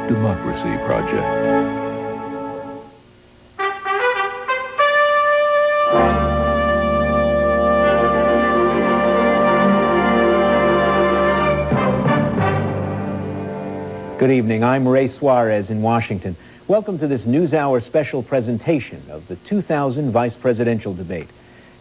Democracy Project. Good evening. I'm Ray Suarez in Washington. Welcome to this NewsHour special presentation of the 2000 vice presidential debate.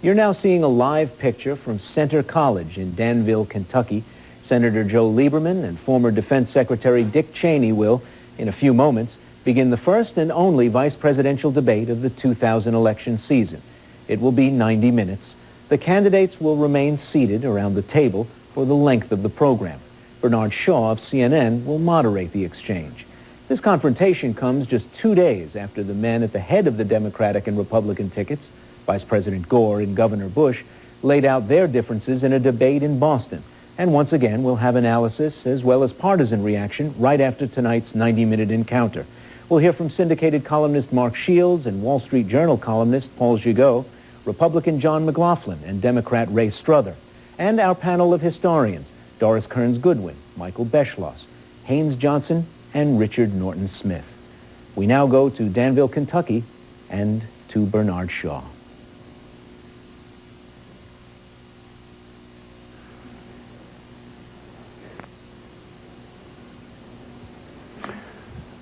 You're now seeing a live picture from Center College in Danville, Kentucky. Senator Joe Lieberman and former Defense Secretary Dick Cheney will, in a few moments, begin the first and only vice presidential debate of the 2000 election season. It will be 90 minutes. The candidates will remain seated around the table for the length of the program. Bernard Shaw of CNN will moderate the exchange. This confrontation comes just 2 days after the men at the head of the Democratic and Republican tickets, Vice President Gore and Governor Bush, laid out their differences in a debate in Boston. And once again, we'll have analysis as well as partisan reaction right after tonight's 90-minute encounter. We'll hear from syndicated columnist Mark Shields and Wall Street Journal columnist Paul Gigot, Republican John McLaughlin and Democrat Ray Strother, and our panel of historians, Doris Kearns-Goodwin, Michael Beschloss, Haynes Johnson, and Richard Norton Smith. We now go to Danville, Kentucky, and to Bernard Shaw.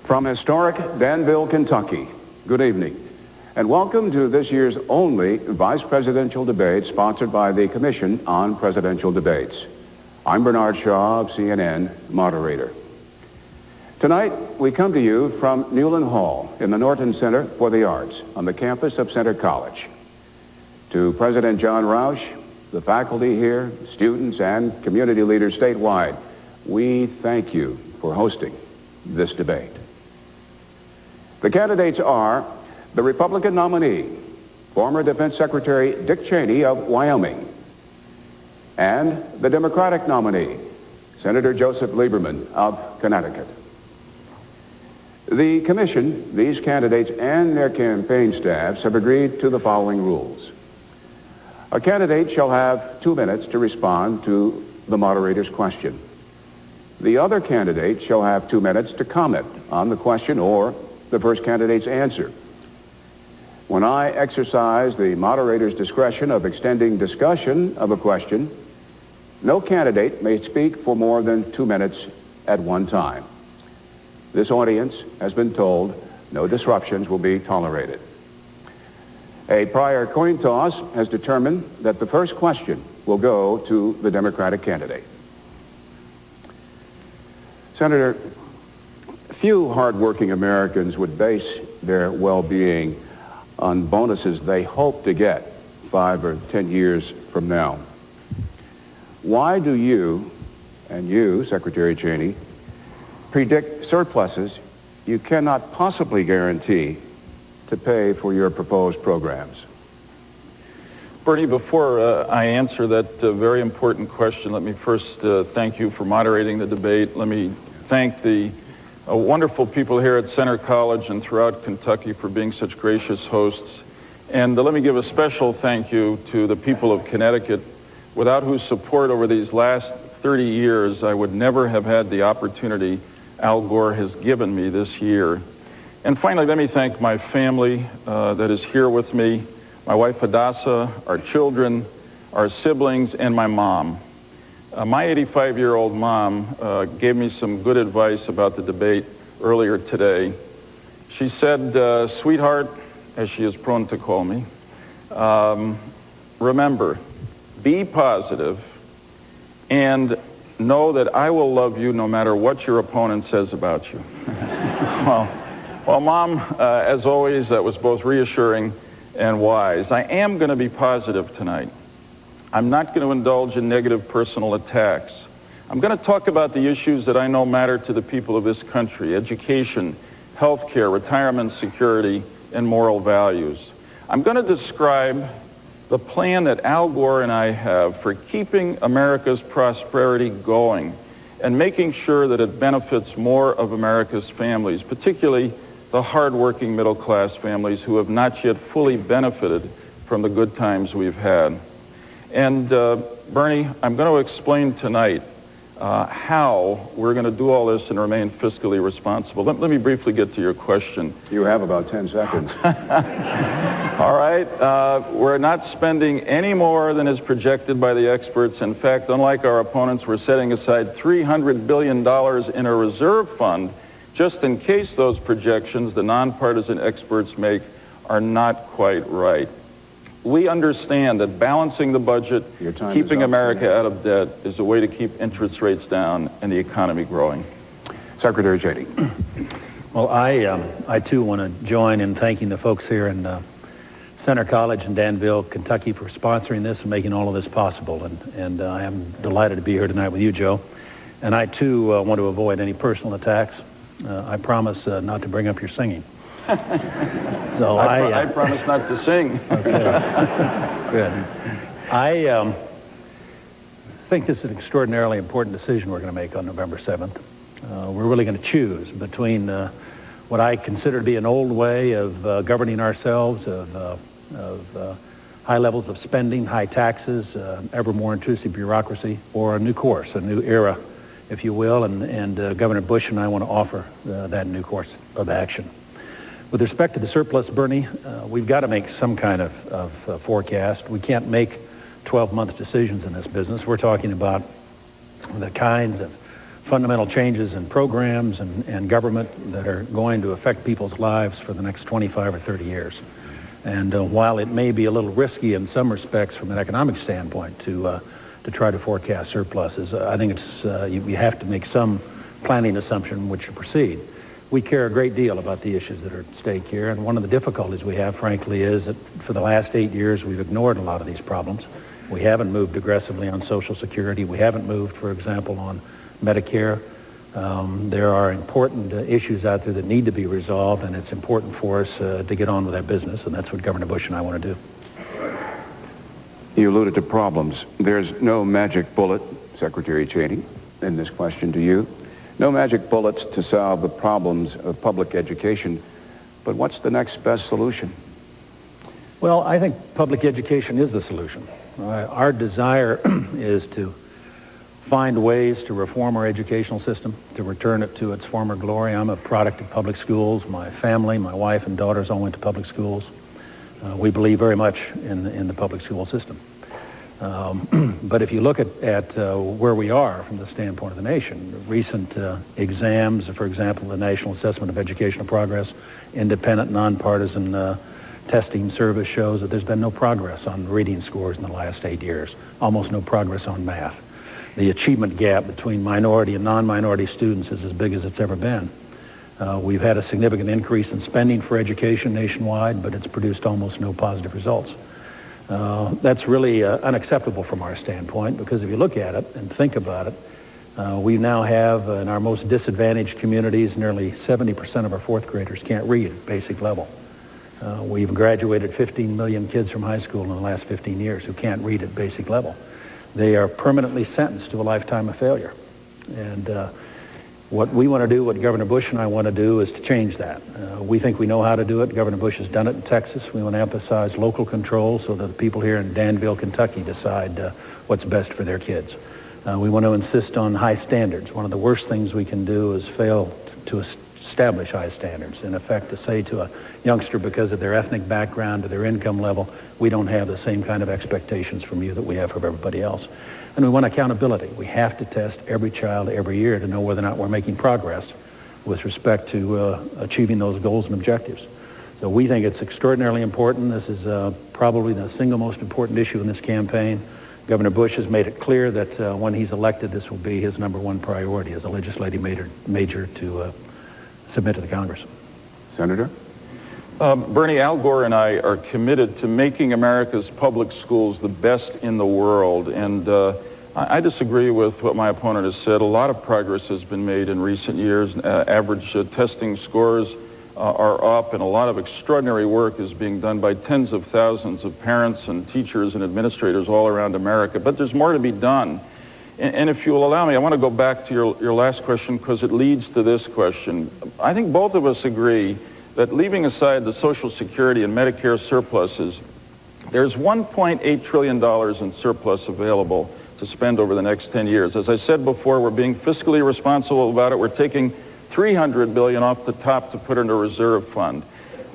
From historic Danville, Kentucky, good evening, and welcome to this year's only vice presidential debate sponsored by the Commission on Presidential Debates. I'm Bernard Shaw of CNN, Moderator. Tonight, we come to you from Newland Hall in the Norton Center for the Arts on the campus of Center College. To President John Roush, the faculty here, students, and community leaders statewide, we thank you for hosting this debate. The candidates are the Republican nominee, former Defense Secretary Dick Cheney of Wyoming, and the Democratic nominee, Senator Joseph Lieberman of Connecticut. The commission, these candidates and their campaign staffs have agreed to the following rules. A candidate shall have 2 minutes to respond to the moderator's question. The other candidate shall have 2 minutes to comment on the question or the first candidate's answer. When I exercise the moderator's discretion of extending discussion of a question, no candidate may speak for more than 2 minutes at one time. This audience has been told no disruptions will be tolerated. A prior coin toss has determined that the first question will go to the Democratic candidate. Senator, few hardworking Americans would base their well-being on bonuses they hope to get 5 or 10 years from now. Why do you, and you, Secretary Cheney, predict surpluses you cannot possibly guarantee to pay for your proposed programs? Bernie, before I answer that very important question, let me first thank you for moderating the debate. Let me thank the wonderful people here at Center College and throughout Kentucky for being such gracious hosts. And let me give a special thank you to the people of Connecticut, without whose support over these last 30 years, I would never have had the opportunity Al Gore has given me this year. And finally, let me thank my family that is here with me, my wife Hadassah, our children, our siblings, and my mom. My 85-year-old mom gave me some good advice about the debate earlier today. She said, sweetheart, as she is prone to call me, remember, be positive and know that I will love you no matter what your opponent says about you. Well, Mom, as always, that was both reassuring and wise. I am going to be positive tonight. I'm not going to indulge in negative personal attacks. I'm going to talk about the issues that I know matter to the people of this country: education, health care, retirement security, and moral values. I'm going to describe the plan that Al Gore and I have for keeping America's prosperity going and making sure that it benefits more of America's families, particularly the hardworking middle-class families who have not yet fully benefited from the good times we've had. And Bernie, I'm going to explain tonight how we're going to do all this and remain fiscally responsible. Let me briefly get to your question. You have about 10 seconds. All right. We're not spending any more than is projected by the experts. In fact, unlike our opponents, we're setting aside $300 billion in a reserve fund just in case those projections the nonpartisan experts make are not quite right. We understand that balancing the budget, keeping America out of debt, is a way to keep interest rates down and the economy growing. Secretary Cheney. Well, I too want to join in thanking the folks here in Center College in Danville, Kentucky, for sponsoring this and making all of this possible. And I am delighted to be here tonight with you, Joe. And I too want to avoid any personal attacks. I promise not to bring up your singing. So I promise not to sing. Okay. Good. I think this is an extraordinarily important decision we're going to make on November 7th. We're really going to choose between what I consider to be an old way of governing ourselves, of high levels of spending, high taxes, ever more intrusive bureaucracy, or a new course, a new era, if you will, and Governor Bush and I want to offer that new course of action. With respect to the surplus, Bernie, we've got to make some kind of forecast. We can't make 12-month decisions in this business. We're talking about the kinds of fundamental changes in programs and government that are going to affect people's lives for the next 25 or 30 years. And while it may be a little risky in some respects from an economic standpoint to try to forecast surpluses, I think it's you have to make some planning assumption which you proceed. We care a great deal about the issues that are at stake here, and one of the difficulties we have, frankly, is that for the last 8 years we've ignored a lot of these problems. We haven't moved aggressively on Social Security. We haven't moved, for example, on Medicare. There are important issues out there that need to be resolved, and it's important for us to get on with that business, and that's what Governor Bush and I want to do. You alluded to problems. There's no magic bullet, Secretary Cheney, in this question to you. No magic bullets to solve the problems of public education, but what's the next best solution? Well, I think public education is the solution. Our desire is to find ways to reform our educational system, to return it to its former glory. I'm a product of public schools. My family, my wife and daughters all went to public schools. We believe very much in the public school system. But if you look at where we are from the standpoint of the nation, the recent exams, for example, the National Assessment of Educational Progress, independent, nonpartisan testing service shows that there's been no progress on reading scores in the last 8 years, almost no progress on math. The achievement gap between minority and non-minority students is as big as it's ever been. We've had a significant increase in spending for education nationwide, but it's produced almost no positive results. That's really unacceptable from our standpoint, because if you look at it and think about it, we now have in our most disadvantaged communities, nearly 70% of our fourth graders can't read at basic level. We've graduated 15 million kids from high school in the last 15 years who can't read at basic level. They are permanently sentenced to a lifetime of failure. And what we want to do, what Governor Bush and I want to do, is to change that. We think we know how to do it. Governor Bush has done it in Texas. We want to emphasize local control so that the people here in Danville, Kentucky decide what's best for their kids. We want to insist on high standards. One of the worst things we can do is fail to establish high standards. In effect, to say to a youngster, because of their ethnic background or their income level, we don't have the same kind of expectations from you that we have from everybody else. And we want accountability. We have to test every child every year to know whether or not we're making progress with respect to achieving those goals and objectives. So we think it's extraordinarily important. This is probably the single most important issue in this campaign. Governor Bush has made it clear that when he's elected, this will be his number one priority as a legislative major to submit to the Congress. Senator? Bernie, Al Gore and I are committed to making America's public schools the best in the world. And I disagree with what my opponent has said. A lot of progress has been made in recent years. Average testing scores are up, and a lot of extraordinary work is being done by tens of thousands of parents and teachers and administrators all around America. But there's more to be done. And if you will allow me, I want to go back to your last question, because it leads to this question. I think both of us agree that, leaving aside the Social Security and Medicare surpluses, there's $1.8 trillion in surplus available to spend over the next 10 years. As I said before, we're being fiscally responsible about it. We're taking $300 billion off the top to put in a reserve fund.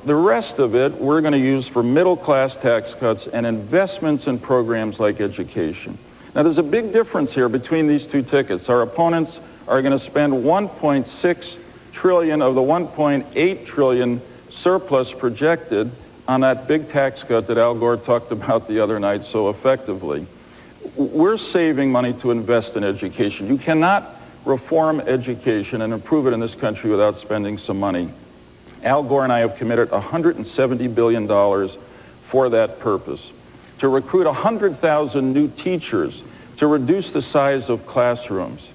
The rest of it we're going to use for middle-class tax cuts and investments in programs like education. Now, there's a big difference here between these two tickets. Our opponents are going to spend $1.6 trillion of the $1.8 trillion surplus projected on that big tax cut that Al Gore talked about the other night so effectively. We're saving money to invest in education. You cannot reform education and improve it in this country without spending some money. Al Gore and I have committed $170 billion for that purpose, to recruit 100,000 new teachers, to reduce the size of classrooms,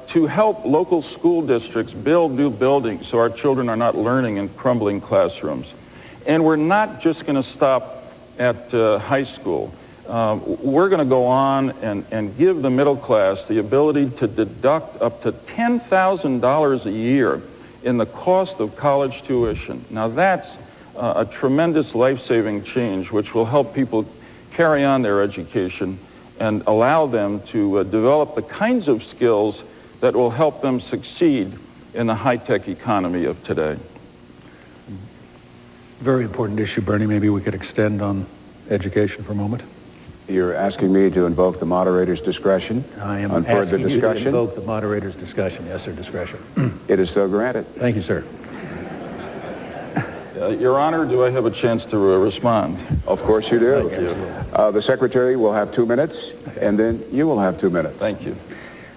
to help local school districts build new buildings so our children are not learning in crumbling classrooms. And we're not just going to stop at high school. We're going to go on and give the middle class the ability to deduct up to $10,000 a year in the cost of college tuition. Now that's a tremendous life-saving change which will help people carry on their education and allow them to develop the kinds of skills that will help them succeed in the high-tech economy of today. Very important issue, Bernie. Maybe we could extend on education for a moment. You're asking me to invoke the moderator's discretion I am on further asking discussion? you to invoke the moderator's discussion. Yes, sir, discretion. It is so granted. Thank you, sir. Your Honor, do I have a chance to respond? Of course you do. Thank you. The Secretary will have 2 minutes, and then you will have 2 minutes. Thank you.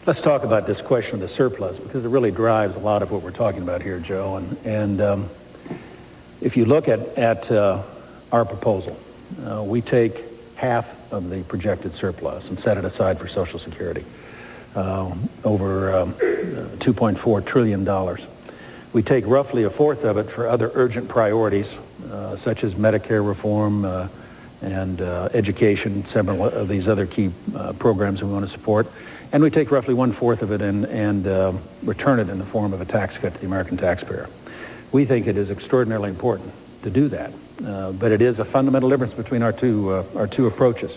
Let's talk about this question of the surplus, because it really drives a lot of what we're talking about here, Joe. And if you look at our proposal, we take half of the projected surplus and set it aside for Social Security, over $2.4 trillion. We take roughly a fourth of it for other urgent priorities, such as Medicare reform and education, several of these other key programs we want to support. And we take roughly one-fourth of it and return it in the form of a tax cut to the American taxpayer. We think it is extraordinarily important to do that, but it is a fundamental difference between our two approaches.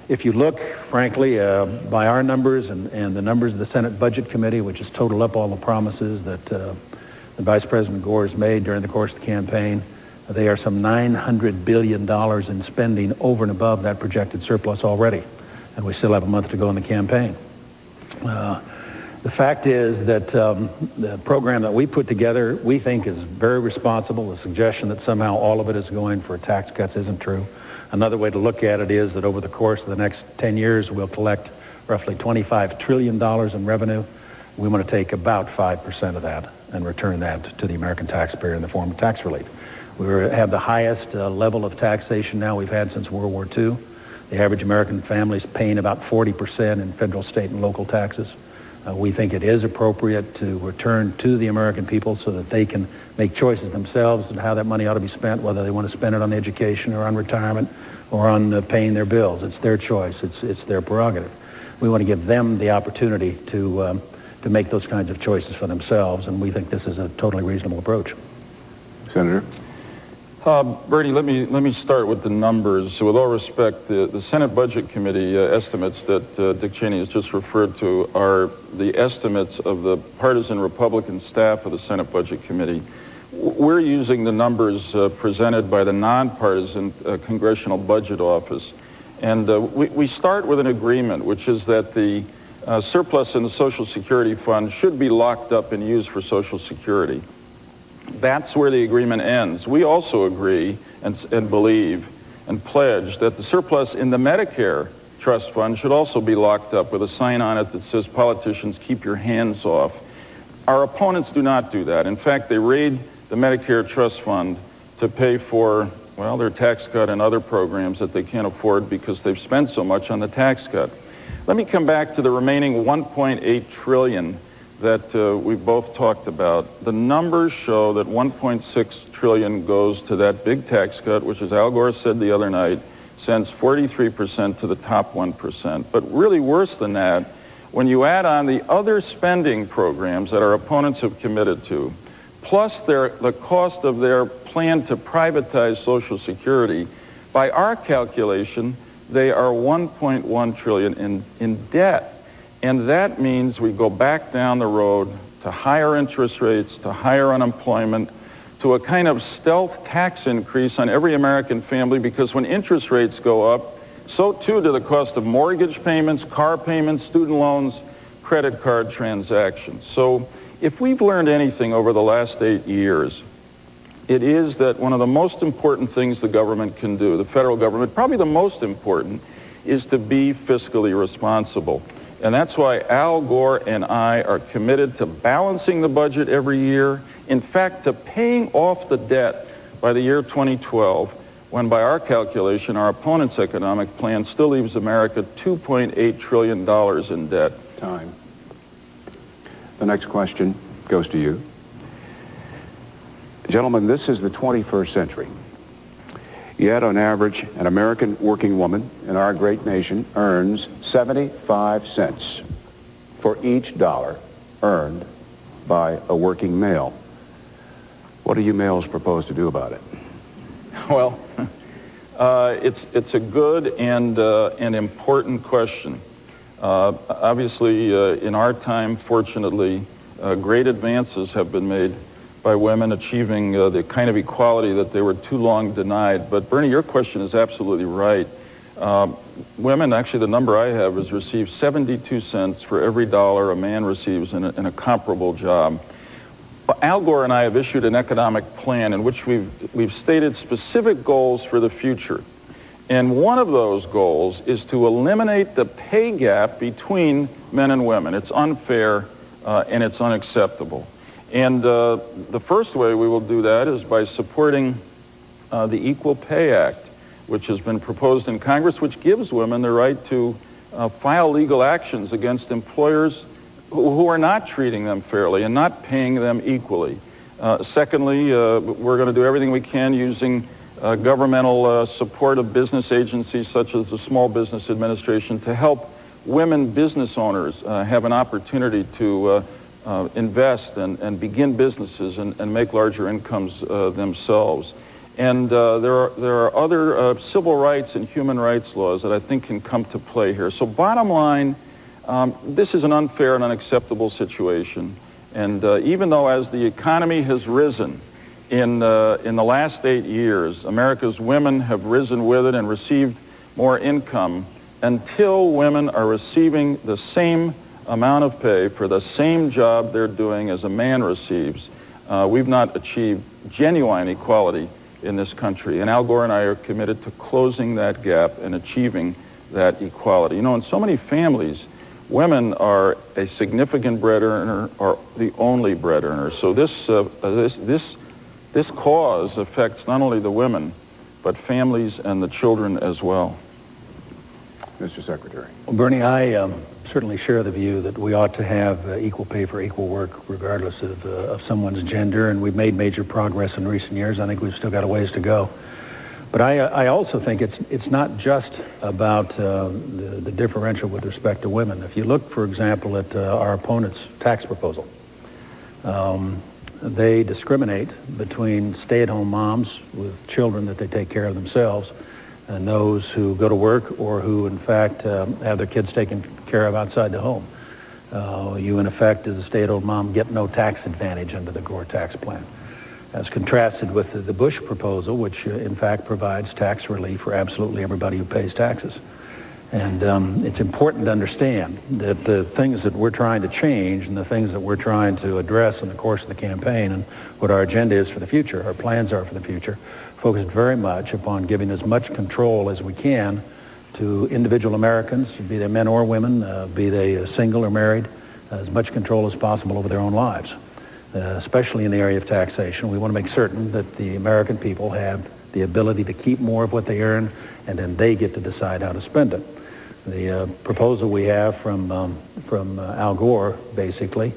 If you look, frankly, by our numbers and the numbers of the Senate Budget Committee, which has totaled up all the promises that the Vice President Gore has made during the course of the campaign, they are some $900 billion in spending over and above that projected surplus already, and we still have a month to go in the campaign. The fact is that the program that we put together, we think is very responsible. The suggestion that somehow all of it is going for tax cuts isn't true. Another way to look at it is that over the course of the next 10 years, we'll collect roughly $25 trillion in revenue. We want to take about 5% of that and return that to the American taxpayer in the form of tax relief. We have the highest level of taxation now we've had since World War II. The average American family is paying about 40% in federal, state, and local taxes. We think it is appropriate to return to the American people so that they can make choices themselves and how that money ought to be spent, whether they want to spend it on education or on retirement or on paying their bills. It's their choice. It's their prerogative. We want to give them the opportunity to make those kinds of choices for themselves, and we think this is a totally reasonable approach. Senator? Bernie, let me start with the numbers. With all respect, the Senate Budget Committee estimates that Dick Cheney has just referred to are the estimates of the partisan Republican staff of the Senate Budget Committee. We're using the numbers presented by the nonpartisan Congressional Budget Office. And we start with an agreement, which is that the surplus in the Social Security Fund should be locked up and used for Social Security. That's where the agreement ends. We also agree and believe and pledge that the surplus in the Medicare Trust Fund should also be locked up with a sign on it that says, politicians, keep your hands off. Our opponents do not do that. In fact, they raid the Medicare Trust Fund to pay for, well, their tax cut and other programs that they can't afford because they've spent so much on the tax cut. Let me come back to the remaining $1.8 trillion that we've both talked about. The numbers show that $1.6 trillion goes to that big tax cut, which, as Al Gore said the other night, sends 43% to the top 1%. But really worse than that, when you add on the other spending programs that our opponents have committed to, plus the cost of their plan to privatize Social Security, by our calculation, they are 1.1 trillion in debt. And that means we go back down the road to higher interest rates, to higher unemployment, to a kind of stealth tax increase on every American family, because when interest rates go up, so too do the cost of mortgage payments, car payments, student loans, credit card transactions. So if we've learned anything over the last 8 years, it is that one of the most important things the government can do, the federal government, probably the most important, is to be fiscally responsible. And that's why Al Gore and I are committed to balancing the budget every year, in fact, to paying off the debt by the year 2012, when by our calculation, our opponent's economic plan still leaves America $2.8 trillion in debt. Time. The next question goes to you. Gentlemen, this is the 21st century. Yet, on average, an American working woman in our great nation earns 75 cents for each dollar earned by a working male. What do you males propose to do about it? Well, it's a good and important question. Obviously, in our time, fortunately, great advances have been made by women achieving the kind of equality that they were too long denied. But Bernie, your question is absolutely right. Women, actually the number I have is receive 72 cents for every dollar a man receives in a comparable job. Al Gore and I have issued an economic plan in which we've stated specific goals for the future. And one of those goals is to eliminate the pay gap between men and women. It's unfair and it's unacceptable. And the first way we will do that is by supporting the Equal Pay Act, which has been proposed in Congress, which gives women the right to file legal actions against employers who are not treating them fairly and not paying them equally. Secondly, we're going to do everything we can using governmental support of business agencies such as the Small Business Administration to help women business owners have an opportunity to invest and begin businesses and make larger incomes themselves. And there are other civil rights and human rights laws that I think can come to play here. So bottom line, this is an unfair and unacceptable situation. And even though as the economy has risen in the last 8 years, America's women have risen with it and received more income, until women are receiving the same amount of pay for the same job they're doing as a man receives, we've not achieved genuine equality in this country. And Al Gore and I are committed to closing that gap and achieving that equality. You know, in so many families, women are a significant bread earner or the only bread earner. So this cause affects not only the women, but families and the children as well. Mr. Secretary. Well, Bernie, I certainly share the view that we ought to have equal pay for equal work regardless of someone's gender, and we've made major progress in recent years. I think we've still got a ways to go. But I also think it's not just about the differential with respect to women. If you look, for example, at our opponent's tax proposal, they discriminate between stay-at-home moms with children that they take care of themselves and those who go to work or who, in fact, have their kids taken care of outside the home. You, in effect, as a stay-at-home mom, get no tax advantage under the Gore tax plan, as contrasted with the Bush proposal, which, in fact, provides tax relief for absolutely everybody who pays taxes. And it's important to understand that the things that we're trying to change and the things that we're trying to address in the course of the campaign and what our agenda is for the future, our plans are for the future, focused very much upon giving as much control as we can to individual Americans, be they men or women, be they single or married, as much control as possible over their own lives, especially in the area of taxation. We want to make certain that the American people have the ability to keep more of what they earn, and then they get to decide how to spend it. The proposal we have from Al Gore, basically,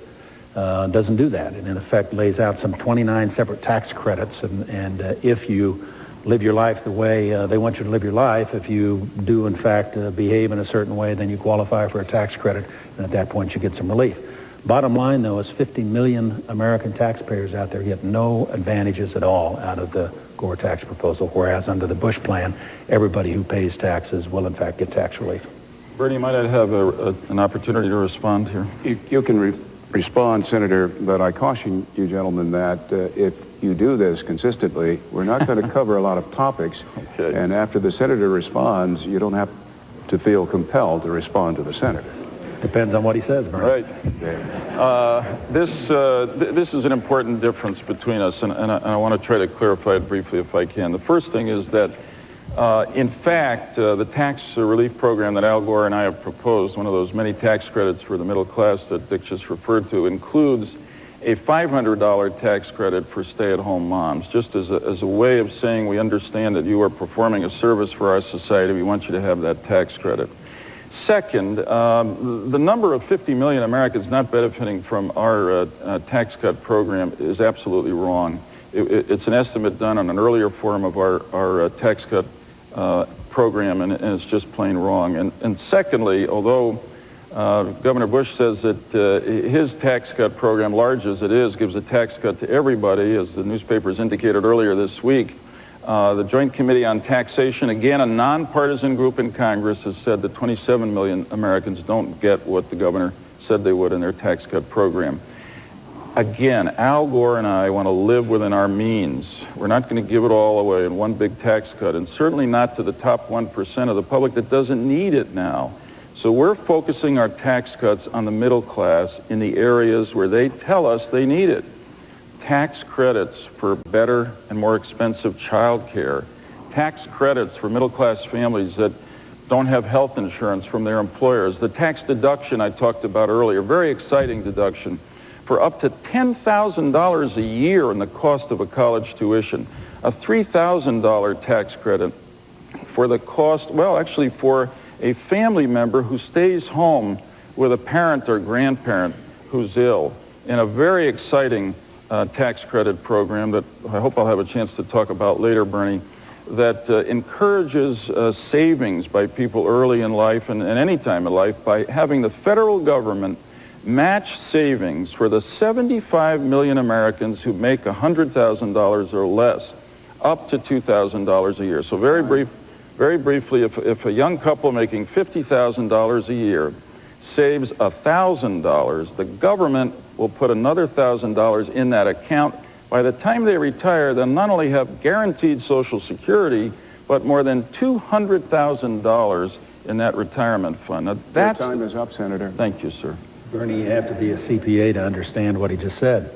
doesn't do that. It, in effect, lays out some 29 separate tax credits, and if you live your life the way they want you to live your life, if you do, in fact, behave in a certain way, then you qualify for a tax credit, and at that point you get some relief. Bottom line, though, is 50 million American taxpayers out there get no advantages at all out of the Gore tax proposal, whereas under the Bush plan, everybody who pays taxes will, in fact, get tax relief. Bernie, might I have an opportunity to respond here? You can respond, Senator, but I caution you gentlemen that if you do this consistently, we're not going to cover a lot of topics. Okay. And after the senator responds, you don't have to feel compelled to respond to the senator. Depends on what he says, Bernie. Right. This is an important difference between us, and I want to try to clarify it briefly if I can. The first thing is that, in fact, the tax relief program that Al Gore and I have proposed, one of those many tax credits for the middle class that Dick just referred to, includes a $500 tax credit for stay-at-home moms, just as a way of saying we understand that you are performing a service for our society. We want you to have that tax credit. Second, the number of 50 million Americans not benefiting from our tax cut program is absolutely wrong. It's an estimate done on an earlier form of our tax cut program, and it's just plain wrong. And secondly, although Governor Bush says that his tax cut program, large as it is, gives a tax cut to everybody, as the newspapers indicated earlier this week, the Joint Committee on Taxation, again a nonpartisan group in Congress, has said that 27 million Americans don't get what the governor said they would in their tax cut program. Again, Al Gore and I want to live within our means. We're not going to give it all away in one big tax cut, and certainly not to the top 1% of the public that doesn't need it now. So we're focusing our tax cuts on the middle class in the areas where they tell us they need it. Tax credits for better and more expensive child care, tax credits for middle-class families that don't have health insurance from their employers, the tax deduction I talked about earlier, very exciting deduction, for up to $10,000 a year in the cost of a college tuition, a $3,000 tax credit for the cost, well, actually for a family member who stays home with a parent or grandparent who's ill, in a very exciting tax credit program that I hope I'll have a chance to talk about later, Bernie, that encourages savings by people early in life and any time in life by having the federal government match savings for the 75 million Americans who make $100,000 or less, up to $2,000 a year. So very briefly, if a young couple making $50,000 a year saves $1,000, the government will put another $1,000 in that account. By the time they retire, they'll not only have guaranteed Social Security, but more than $200,000 in that retirement fund. Now, Your time is up, Senator. Thank you, sir. Bernie, you have to be a CPA to understand what he just said.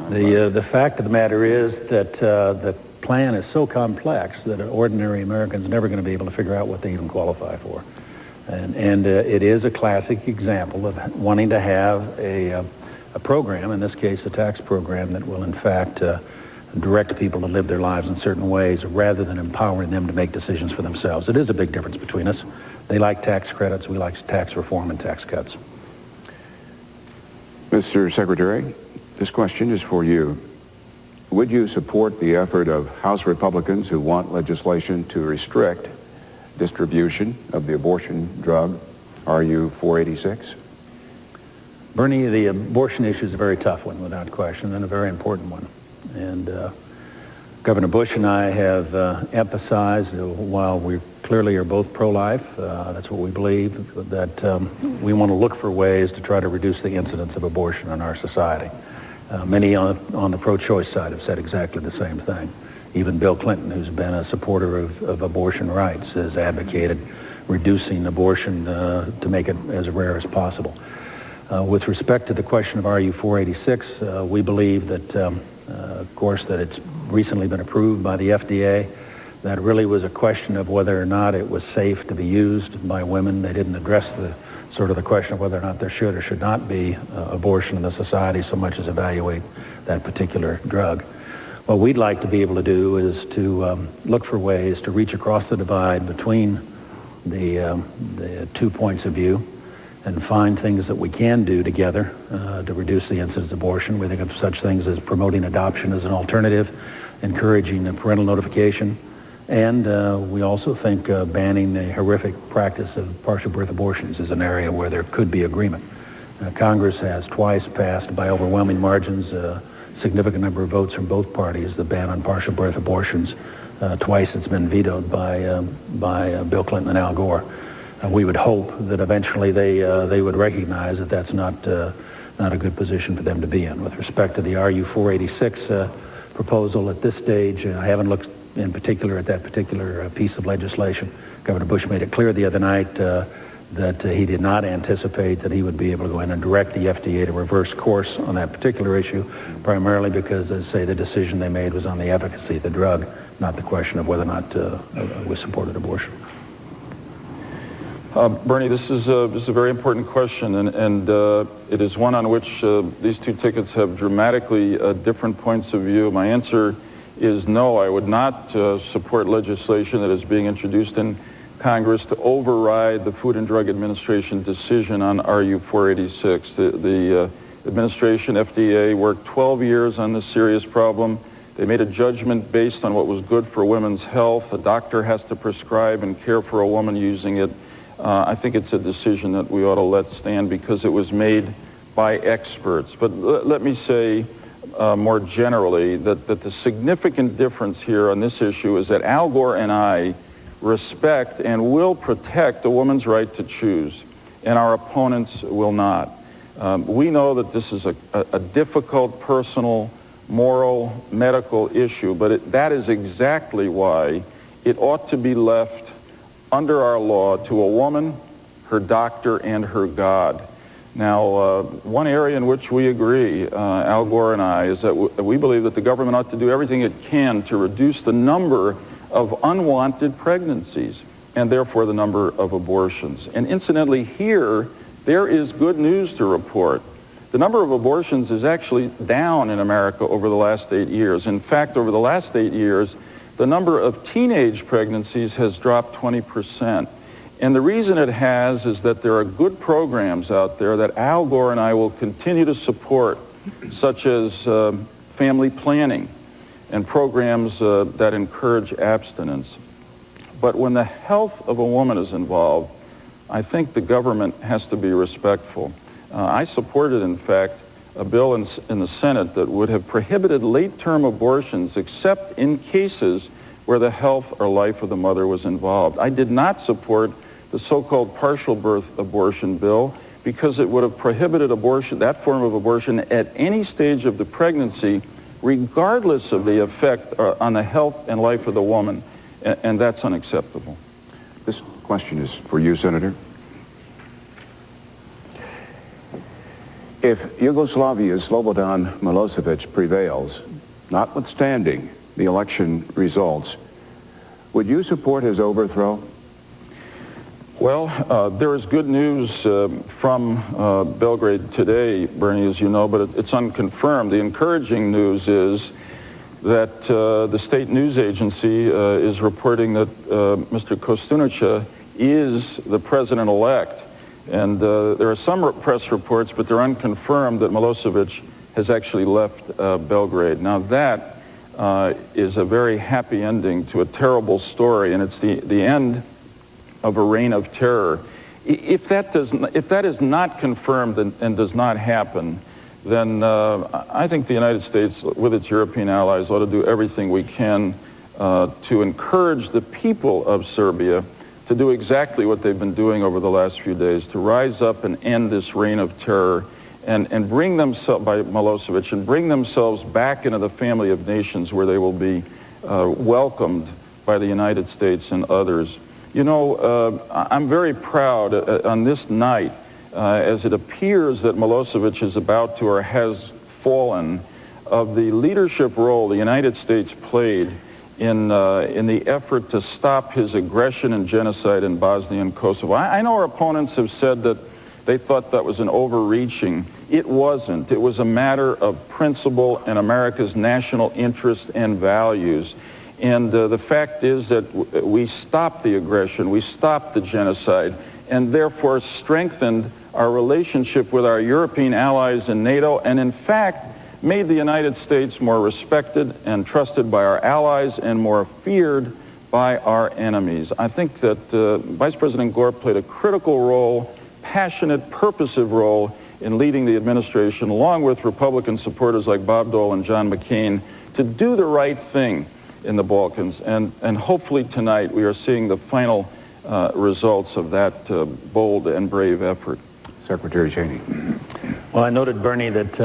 The fact of the matter is that the plan is so complex that ordinary Americans are never going to be able to figure out what they even qualify for. And it is a classic example of wanting to have a program, in this case a tax program, that will in fact direct people to live their lives in certain ways rather than empowering them to make decisions for themselves. It is a big difference between us. They like tax credits, we like tax reform and tax cuts. Mr. Secretary, this question is for you. Would you support the effort of House Republicans who want legislation to restrict distribution of the abortion drug, RU 486? Bernie, the abortion issue is a very tough one, without question, and a very important one. And Governor Bush and I have emphasized, while we clearly are both pro-life, that's what we believe, that we want to look for ways to try to reduce the incidence of abortion in our society. Many on the pro-choice side have said exactly the same thing. Even Bill Clinton, who's been a supporter of abortion rights, has advocated reducing abortion to make it as rare as possible. With respect to the question of RU 486, we believe that, of course, that it's recently been approved by the FDA. That really was a question of whether or not it was safe to be used by women. They didn't address the question of whether or not there should or should not be abortion in the society so much as evaluate that particular drug. What we'd like to be able to do is to look for ways to reach across the divide between the 2 points of view and find things that we can do together to reduce the incidence of abortion. We think of such things as promoting adoption as an alternative, encouraging parental notification, and we also think banning the horrific practice of partial birth abortions is an area where there could be agreement. Congress has twice passed by overwhelming margins a significant number of votes from both parties the ban on partial birth abortions. Twice it's been vetoed by Bill Clinton and Al Gore. We would hope that eventually they would recognize that that's not a good position for them to be in. With respect to the RU 486 proposal at this stage, I haven't looked in particular at that particular piece of legislation. Governor Bush made it clear the other night that he did not anticipate that he would be able to go in and direct the FDA to reverse course on that particular issue, primarily because, as I say, the decision they made was on the efficacy of the drug, not the question of whether or not we supported abortion. Bernie, this is a very important question, and it is one on which these two tickets have dramatically different points of view. My answer is no. I would not support legislation that is being introduced in Congress to override the Food and Drug Administration decision on RU 486. The administration, FDA, worked 12 years on this serious problem. They made a judgment based on what was good for women's health. A doctor has to prescribe and care for a woman using it. I think it's a decision that we ought to let stand because it was made by experts. But let me say more generally that the significant difference here on this issue is that Al Gore and I respect and will protect a woman's right to choose, and our opponents will not. We know that this is a difficult, personal, moral, medical issue, but that is exactly why it ought to be left under our law to a woman, her doctor, and her God. Now, one area in which we agree, Al Gore and I, is that we believe that the government ought to do everything it can to reduce the number of unwanted pregnancies and therefore the number of abortions. And incidentally, here, there is good news to report. The number of abortions is actually down in America over the last 8 years. In fact, over the last 8 years, the number of teenage pregnancies has dropped 20%. And the reason it has is that there are good programs out there that Al Gore and I will continue to support, such as family planning and programs that encourage abstinence. But when the health of a woman is involved, I think the government has to be respectful. I supported, in fact, a bill in the Senate that would have prohibited late-term abortions except in cases where the health or life of the mother was involved. I did not support the so-called partial birth abortion bill because it would have prohibited abortion, that form of abortion, at any stage of the pregnancy, regardless of the effect on the health and life of the woman, and that's unacceptable. This question is for you, Senator. If Yugoslavia's Slobodan Milosevic prevails, notwithstanding the election results, would you support his overthrow? Well, there is good news from Belgrade today, Bernie, as you know, but it's unconfirmed. The encouraging news is that the state news agency is reporting that Mr. Kostunica is the president-elect. And there are some press reports, but they're unconfirmed, that Milosevic has actually left Belgrade. Now that is a very happy ending to a terrible story, and it's the end of a reign of terror. If that is not confirmed and does not happen, then I think the United States, with its European allies, ought to do everything we can to encourage the people of Serbia to do exactly what they've been doing over the last few days, to rise up and end this reign of terror and bring themselves, by Milosevic, and bring themselves back into the family of nations where they will be welcomed by the United States and others. You know, I'm very proud on this night, as it appears that Milosevic is about to or has fallen, of the leadership role the United States played in the effort to stop his aggression and genocide in Bosnia and Kosovo. I know our opponents have said that they thought that was an overreaching. It wasn't. It was a matter of principle and America's national interest and values. And the fact is that we stopped the aggression, we stopped the genocide, and therefore strengthened our relationship with our European allies in NATO, and in fact made the United States more respected and trusted by our allies and more feared by our enemies. I think that Vice President Gore played a critical role, passionate, purposive role in leading the administration, along with Republican supporters like Bob Dole and John McCain, to do the right thing in the Balkans. And hopefully tonight we are seeing the final results of that bold and brave effort. Secretary Cheney. Well, I noted, Bernie, that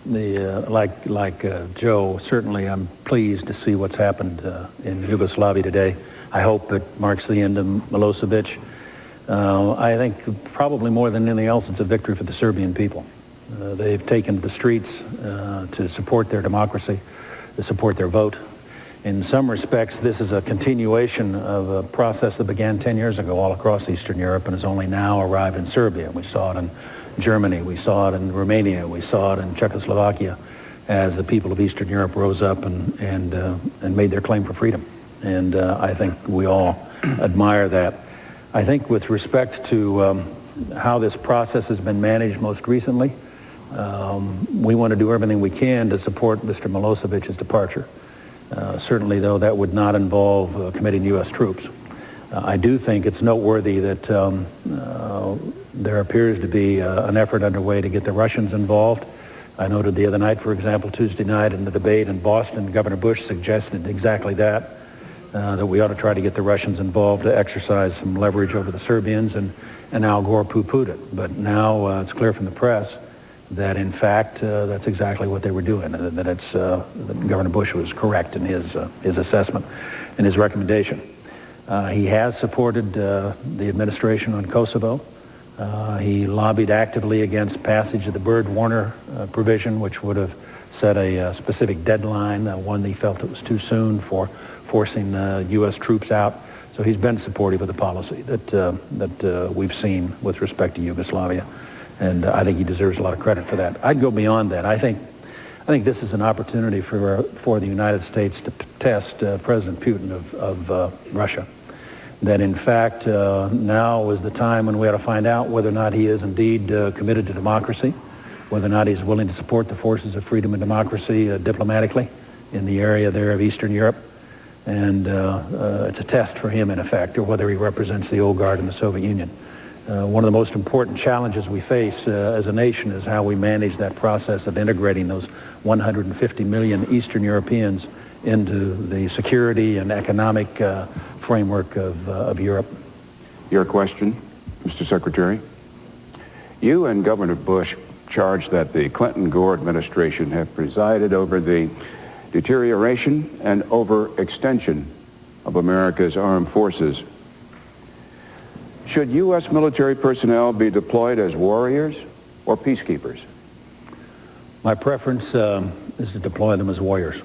like Joe, certainly I'm pleased to see what's happened in Yugoslavia today. I hope it marks the end of Milosevic. I think probably more than anything else, it's a victory for the Serbian people. They've taken to the streets to support their democracy, to support their vote. In some respects, this is a continuation of a process that began 10 years ago all across Eastern Europe and has only now arrived in Serbia. We saw it in Germany, we saw it in Romania, we saw it in Czechoslovakia as the people of Eastern Europe rose up and made their claim for freedom. And I think we all admire that. I think with respect to how this process has been managed most recently, we want to do everything we can to support Mr. Milosevic's departure. Certainly, though, that would not involve committing U.S. troops. I do think it's noteworthy that there appears to be an effort underway to get the Russians involved. I noted the other night, for example, Tuesday night in the debate in Boston, Governor Bush suggested exactly that we ought to try to get the Russians involved to exercise some leverage over the Serbians, and Al Gore poo-pooed it. But now it's clear from the press that, in fact, that's exactly what they were doing, and that that Governor Bush was correct in his assessment and his recommendation. He has supported the administration on Kosovo. He lobbied actively against passage of the Byrd-Warner provision, which would have set a specific deadline, one he felt it was too soon for forcing U.S. troops out. So he's been supportive of the policy that we've seen with respect to Yugoslavia, and I think he deserves a lot of credit for that. I'd go beyond that. I think this is an opportunity for the United States to test President Putin of Russia. That in fact now is the time when we ought to find out whether or not he is indeed committed to democracy, whether or not he's willing to support the forces of freedom and democracy diplomatically in the area there of Eastern Europe. And it's a test for him, in effect, or whether he represents the old guard in the Soviet Union. One of the most important challenges we face as a nation is how we manage that process of integrating those 150 million Eastern Europeans into the security and economic framework of Europe. Your question, Mr. Secretary. You and Governor Bush charged that the Clinton-Gore administration have presided over the deterioration and overextension of America's armed forces. Should U.S. military personnel be deployed as warriors or peacekeepers? My preference is to deploy them as warriors.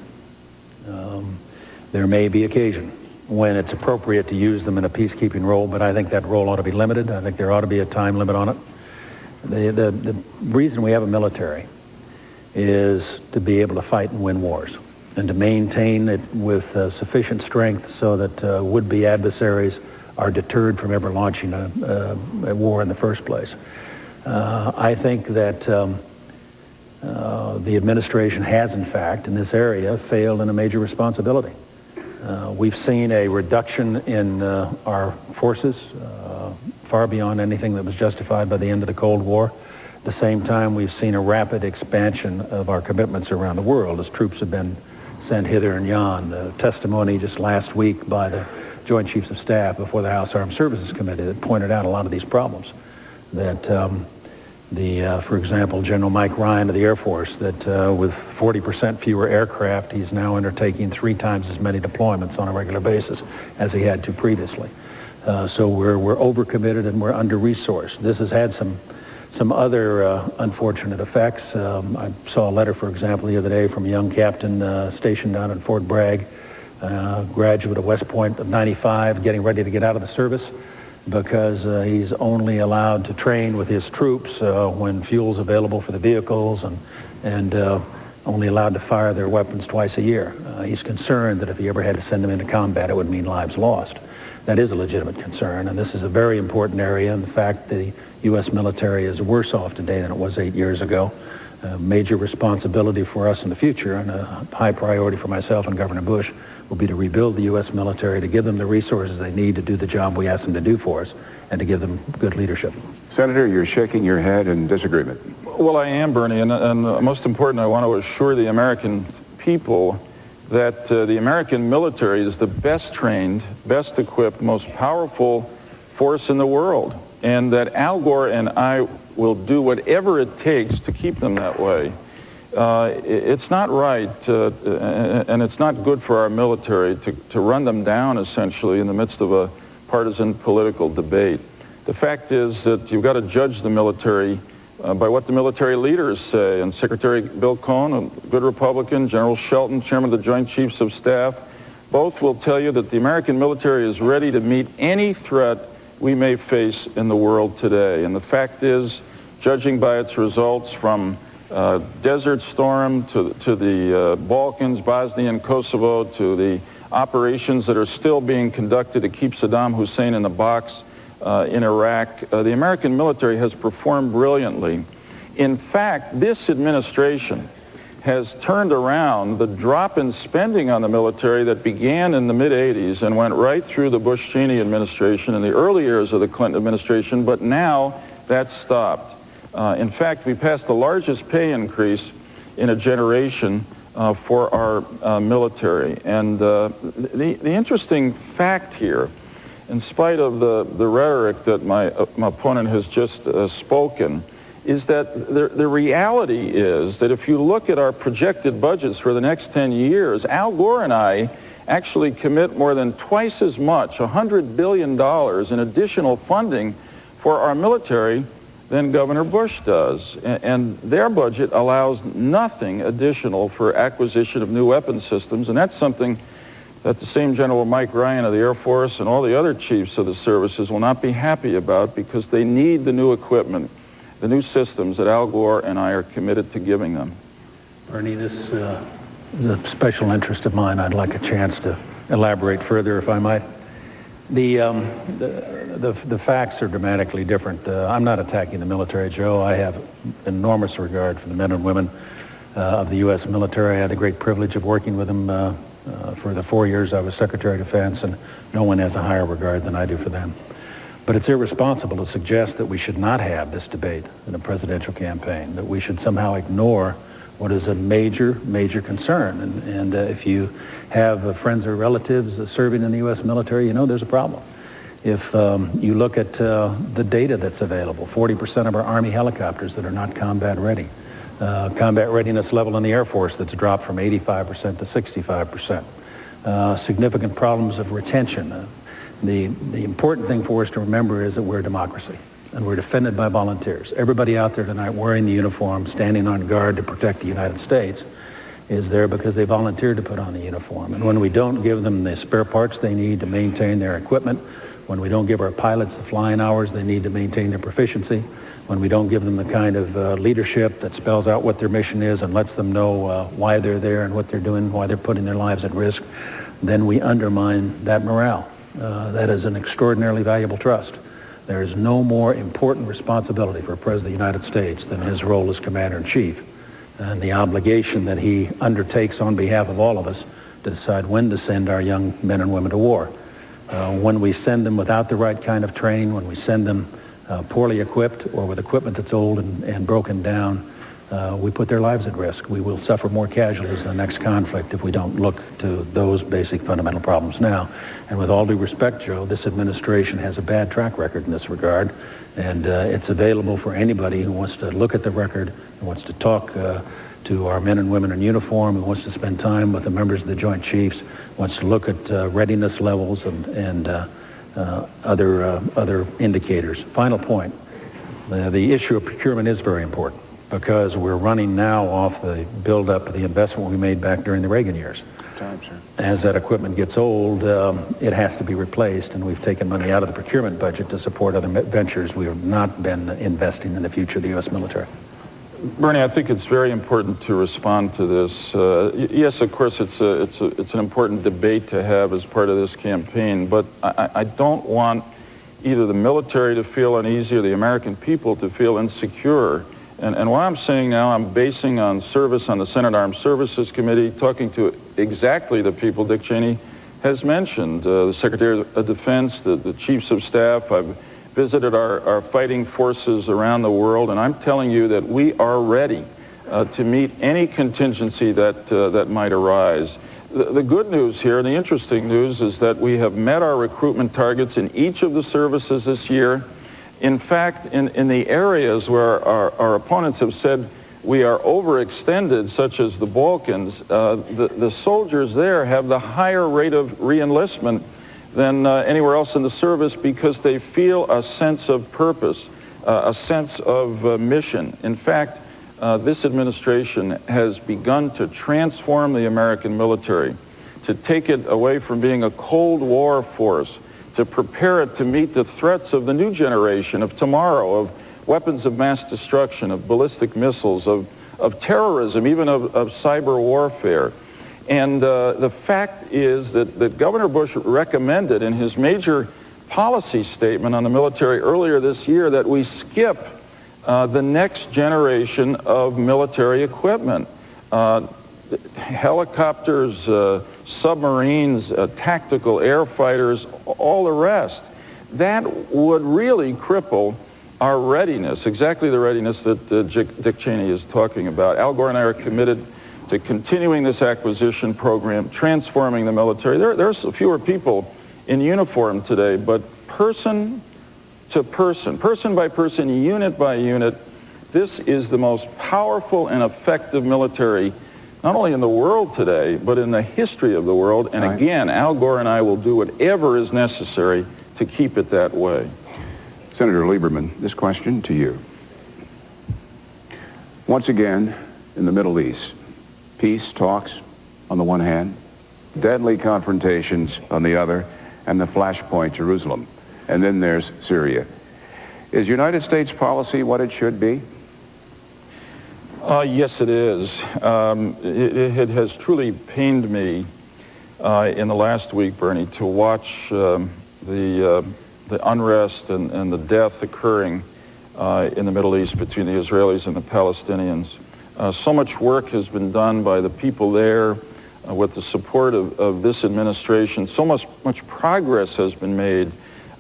There may be occasion when it's appropriate to use them in a peacekeeping role, but I think that role ought to be limited. I think there ought to be a time limit on it. The reason we have a military is to be able to fight and win wars, and to maintain it with sufficient strength so that would-be adversaries are deterred from ever launching a war in the first place. I think that the administration has, in fact, in this area, failed in a major responsibility. We've seen a reduction in our forces far beyond anything that was justified by the end of the Cold War. At the same time, we've seen a rapid expansion of our commitments around the world as troops have been sent hither and yon. The testimony just last week by the Joint Chiefs of Staff before the House Armed Services Committee that pointed out a lot of these problems. That for example, General Mike Ryan of the Air Force, that with 40% fewer aircraft, he's now undertaking 3 times as many deployments on a regular basis as he had to previously. So we're overcommitted and we're under-resourced. This has had some other unfortunate effects. I saw a letter, for example, the other day from a young captain stationed down in Fort Bragg, graduate of West Point of 95, getting ready to get out of the service because he's only allowed to train with his troops when fuel's available for the vehicles and only allowed to fire their weapons twice a year. He's concerned that if he ever had to send them into combat, it would mean lives lost. That is a legitimate concern, and this is a very important area. In fact, the U.S. military is worse off today than it was 8 years ago. A major responsibility for us in the future, and a high priority for myself and Governor Bush, will be to rebuild the U.S. military, to give them the resources they need to do the job we ask them to do for us, and to give them good leadership. Senator, you're shaking your head in disagreement. Well, I am, Bernie, and most important, I want to assure the American people that the American military is the best trained, best equipped, most powerful force in the world, and that Al Gore and I will do whatever it takes to keep them that way. It's not right, and it's not good for our military to run them down, essentially, in the midst of a partisan political debate. The fact is that you've got to judge the military by what the military leaders say, and Secretary Bill Cohn, a good Republican, General Shelton, Chairman of the Joint Chiefs of Staff, both will tell you that the American military is ready to meet any threat we may face in the world today. And the fact is, judging by its results from Desert Storm to the Balkans, Bosnia and Kosovo, to the operations that are still being conducted to keep Saddam Hussein in the box in Iraq, the American military has performed brilliantly. In fact, this administration has turned around the drop in spending on the military that began in the mid-'80s and went right through the Bush-Cheney administration and the early years of the Clinton administration, but now that's stopped. In fact, we passed the largest pay increase in a generation for our military. And the interesting fact here, in spite of the rhetoric that my opponent has just spoken, is that the reality is that if you look at our projected budgets for the next 10 years, Al Gore and I actually commit more than twice as much, $100 billion in additional funding for our military than Governor Bush does. And their budget allows nothing additional for acquisition of new weapon systems, and that's something that the same General Mike Ryan of the Air Force and all the other chiefs of the services will not be happy about, because they need the new equipment, the new systems that Al Gore and I are committed to giving them. Bernie, this is a special interest of mine. I'd like a chance to elaborate further, if I might. The facts are dramatically different. I'm not attacking the military, Joe. I have enormous regard for the men and women of the U.S. military. I had the great privilege of working with them for the 4 years I was Secretary of Defense, and no one has a higher regard than I do for them. But it's irresponsible to suggest that we should not have this debate in a presidential campaign, that we should somehow ignore what is a major, major concern. And if you have friends or relatives serving in the U.S. military, you know there's a problem. If you look at the data that's available, 40% of our Army helicopters that are not combat ready. Combat readiness level in the Air Force that's dropped from 85% to 65%. Significant problems of retention. The important thing for us to remember is that we're a democracy, and we're defended by volunteers. Everybody out there tonight wearing the uniform, standing on guard to protect the United States, is there because they volunteered to put on the uniform. And when we don't give them the spare parts they need to maintain their equipment, when we don't give our pilots the flying hours they need to maintain their proficiency, when we don't give them the kind of leadership that spells out what their mission is and lets them know why they're there and what they're doing, why they're putting their lives at risk, then we undermine that morale. That is an extraordinarily valuable trust. There is no more important responsibility for a President of the United States than his role as Commander-in-Chief and the obligation that he undertakes on behalf of all of us to decide when to send our young men and women to war. When we send them without the right kind of training, when we send them poorly equipped or with equipment that's old and broken down, we put their lives at risk. We will suffer more casualties in the next conflict if we don't look to those basic fundamental problems now. And with all due respect, Joe, this administration has a bad track record in this regard, and it's available for anybody who wants to look at the record, who wants to talk to our men and women in uniform, who wants to spend time with the members of the Joint Chiefs, wants to look at readiness levels and other indicators. Final point, the issue of procurement is very important because we're running now off the buildup of the investment we made back during the Reagan years. As that equipment gets old, it has to be replaced, and we've taken money out of the procurement budget to support other ventures. We have not been investing in the future of the U.S. military. Bernie, I think it's very important to respond to this. Yes, of course, it's an important debate to have as part of this campaign, but I don't want either the military to feel uneasy or the American people to feel insecure. And what I'm saying now, I'm basing on service on the Senate Armed Services Committee, talking to exactly the people Dick Cheney has mentioned, the Secretary of Defense, the Chiefs of Staff. I've visited our fighting forces around the world, and I'm telling you that we are ready to meet any contingency that might arise. The good news here, and the interesting news, is that we have met our recruitment targets in each of the services this year. In fact, in the areas where our opponents have said we are overextended, such as the Balkans, the soldiers there have the higher rate of re-enlistment than anywhere else in the service because they feel a sense of purpose, a sense of mission. In fact, this administration has begun to transform the American military, to take it away from being a Cold War force, to prepare it to meet the threats of the new generation of tomorrow, of weapons of mass destruction, of ballistic missiles, of terrorism, even of cyber warfare. And the fact is that Governor Bush recommended in his major policy statement on the military earlier this year that we skip the next generation of military equipment. Helicopters, submarines, tactical air fighters, all the rest. That would really cripple our readiness, exactly the readiness that Dick Cheney is talking about. Al Gore and I are committed to continuing this acquisition program, transforming the military. There's fewer people in uniform today, but person to person, person by person, unit by unit, this is the most powerful and effective military, not only in the world today, but in the history of the world. And again, Al Gore and I will do whatever is necessary to keep it that way. Senator Lieberman, this question to you. Once again, in the Middle East, peace talks on the one hand, deadly confrontations on the other, and the flashpoint Jerusalem. And then there's Syria. Is United States policy what it should be? Yes, it is. It has truly pained me in the last week, Bernie, to watch the unrest and the death occurring in the Middle East between the Israelis and the Palestinians. So much work has been done by the people there with the support of this administration. So much progress has been made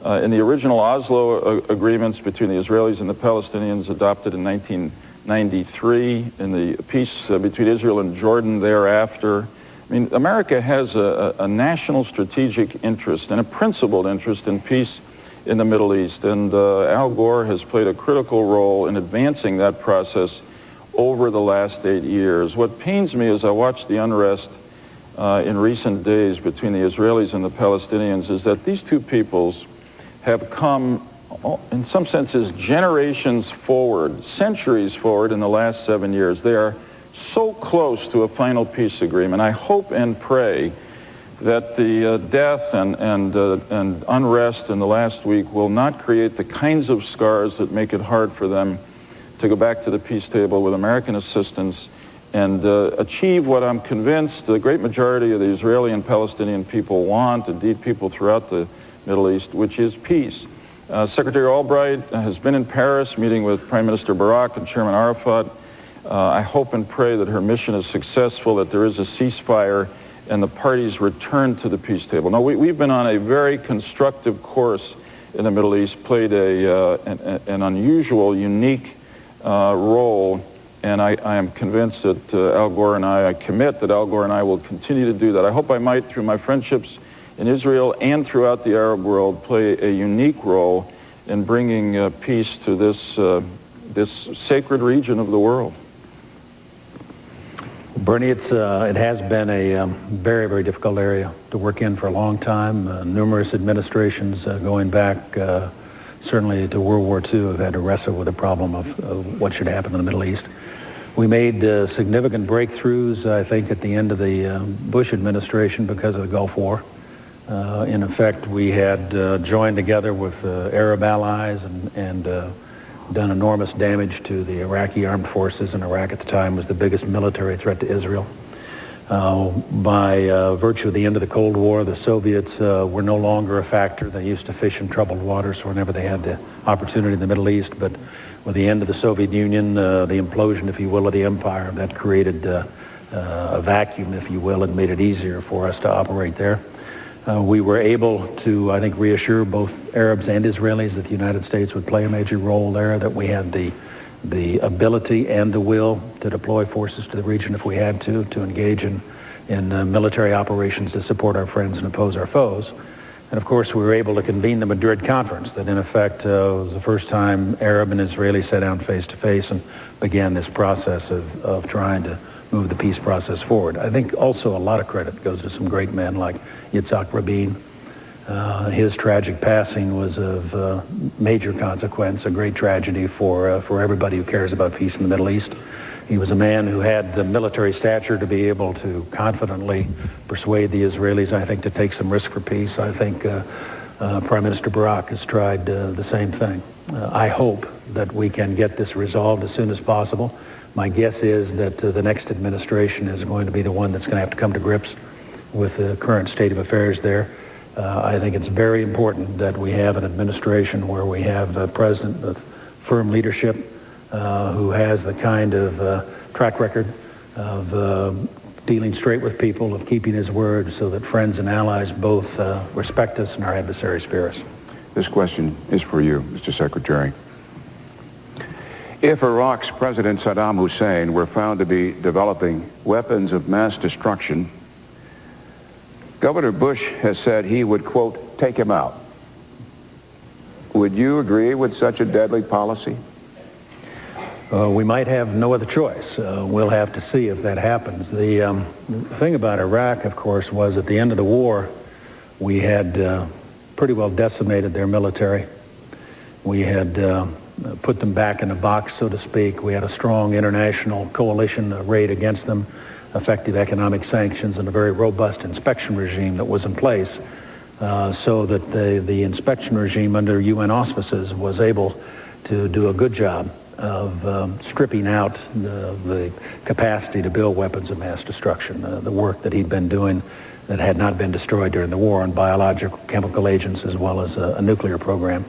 in the original Oslo agreements between the Israelis and the Palestinians adopted in 1993, in the peace between Israel and Jordan thereafter. I mean, America has a national strategic interest and a principled interest in peace in the Middle East, and Al Gore has played a critical role in advancing that process over the last 8 years. What pains me as I watch the unrest in recent days between the Israelis and the Palestinians is that these two peoples have come, in some senses, generations forward, centuries forward in the last 7 years. They are so close to a final peace agreement. I hope and pray that the death and unrest in the last week will not create the kinds of scars that make it hard for them to go back to the peace table with American assistance and achieve what I'm convinced the great majority of the Israeli and Palestinian people want, indeed people throughout the Middle East, which is peace. Secretary Albright has been in Paris meeting with Prime Minister Barak and Chairman Arafat. I hope and pray that her mission is successful, that there is a ceasefire, and the parties return to the peace table. Now, we've been on a very constructive course in the Middle East, played an unusual, unique role, and I am convinced that Al Gore and I commit that Al Gore and I will continue to do that. I hope I might, through my friendships in Israel and throughout the Arab world, play a unique role in bringing peace to this sacred region of the world. Bernie, it has been a very, very difficult area to work in for a long time. Numerous administrations going back certainly to World War II have had to wrestle with the problem of what should happen in the Middle East. We made significant breakthroughs, I think, at the end of the Bush administration because of the Gulf War. In effect, we had joined together with Arab allies and done enormous damage to the Iraqi armed forces, and Iraq at the time was the biggest military threat to Israel. By virtue of the end of the Cold War, the Soviets were no longer a factor. They used to fish in troubled waters whenever they had the opportunity in the Middle East. But with the end of the Soviet Union, the implosion, if you will, of the empire, that created a vacuum, if you will, and made it easier for us to operate there. We were able to, I think, reassure both Arabs and Israelis that the United States would play a major role there, that we had the ability and the will to deploy forces to the region if we had to engage in military operations to support our friends and oppose our foes. And of course, we were able to convene the Madrid conference that in effect was the first time Arab and Israeli sat down face to face and began this process of trying to move the peace process forward. I think also a lot of credit goes to some great men like Yitzhak Rabin. His tragic passing was of major consequence, a great tragedy for everybody who cares about peace in the Middle East. He was a man who had the military stature to be able to confidently persuade the Israelis, I think, to take some risk for peace. I think Prime Minister Barak has tried the same thing. I hope that we can get this resolved as soon as possible. My guess is that the next administration is going to be the one that's going to have to come to grips with the current state of affairs there. I think it's very important that we have an administration where we have a president with firm leadership who has the kind of track record of dealing straight with people, of keeping his word, so that friends and allies both respect us and our adversaries fear us. This question is for you, Mr. Secretary. If Iraq's President Saddam Hussein were found to be developing weapons of mass destruction, Governor Bush has said he would, quote, take him out. Would you agree with such a deadly policy? We might have no other choice. We'll have to see if that happens. The thing about Iraq, of course, was at the end of the war, we had pretty well decimated their military. We had put them back in a box, so to speak. We had a strong international coalition arrayed against them, effective economic sanctions, and a very robust inspection regime that was in place so that the inspection regime under UN auspices was able to do a good job of stripping out the capacity to build weapons of mass destruction, the work that he'd been doing that had not been destroyed during the war on biological, chemical agents, as well as a nuclear program.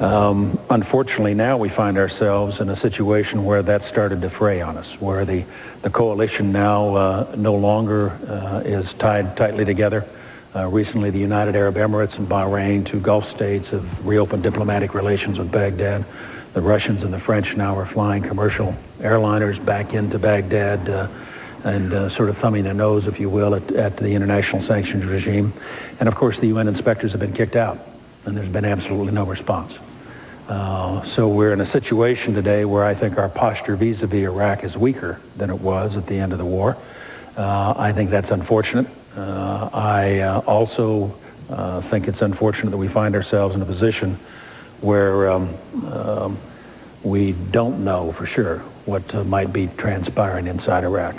Unfortunately, now we find ourselves in a situation where that started to fray on us, where the coalition now no longer is tied tightly together. Recently, the United Arab Emirates and Bahrain, two Gulf states, have reopened diplomatic relations with Baghdad. The Russians and the French now are flying commercial airliners back into Baghdad and sort of thumbing their nose, if you will, at the international sanctions regime. And of course, the UN inspectors have been kicked out, and there's been absolutely no response. So we're in a situation today where I think our posture vis-a-vis Iraq is weaker than it was at the end of the war. I think that's unfortunate. I also think it's unfortunate that we find ourselves in a position where we don't know for sure what might be transpiring inside Iraq.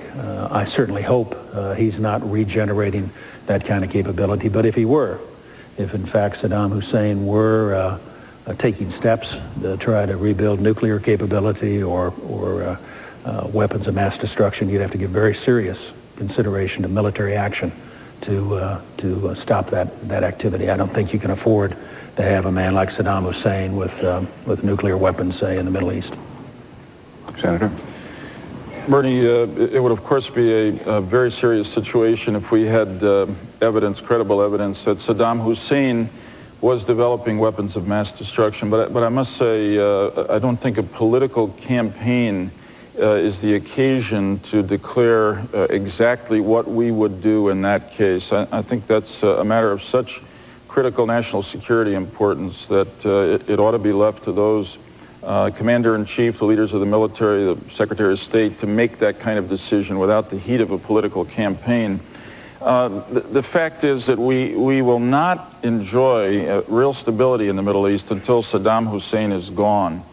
I certainly hope he's not regenerating that kind of capability, but if he were, if in fact Saddam Hussein were taking steps to try to rebuild nuclear capability or weapons of mass destruction, you'd have to give very serious consideration to military action to stop that activity. I don't think you can afford to have a man like Saddam Hussein with nuclear weapons, say, in the Middle East. Senator? Bernie, it would of course be a very serious situation if we had evidence, credible evidence, that Saddam Hussein was developing weapons of mass destruction. But I must say, I don't think a political campaign is the occasion to declare exactly what we would do in that case. I think that's a matter of such critical national security importance that it ought to be left to those commander-in-chief, the leaders of the military, the Secretary of State, to make that kind of decision without the heat of a political campaign. The fact is that we will not enjoy real stability in the Middle East until Saddam Hussein is gone.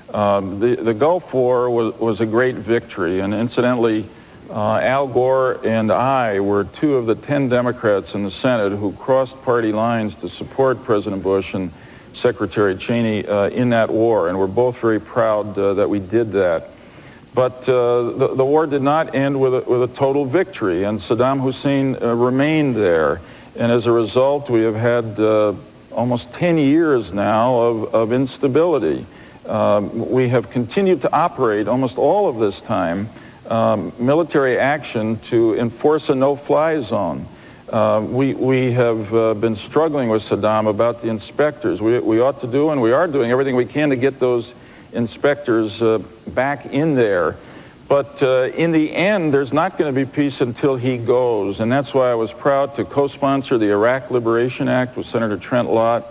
The Gulf War was a great victory, and incidentally, Al Gore and I were two of the 10 Democrats in the Senate who crossed party lines to support President Bush and Secretary Cheney in that war, and we're both very proud that we did that. But the war did not end with a total victory, and Saddam Hussein remained there. And as a result, we have had almost 10 years now of instability. We have continued to operate almost all of this time military action to enforce a no-fly zone. We have been struggling with Saddam about the inspectors. We ought to do, and we are doing everything we can to get those inspectors back in there. But in the end, there's not going to be peace until he goes. And that's why I was proud to co-sponsor the Iraq Liberation Act with Senator Trent Lott,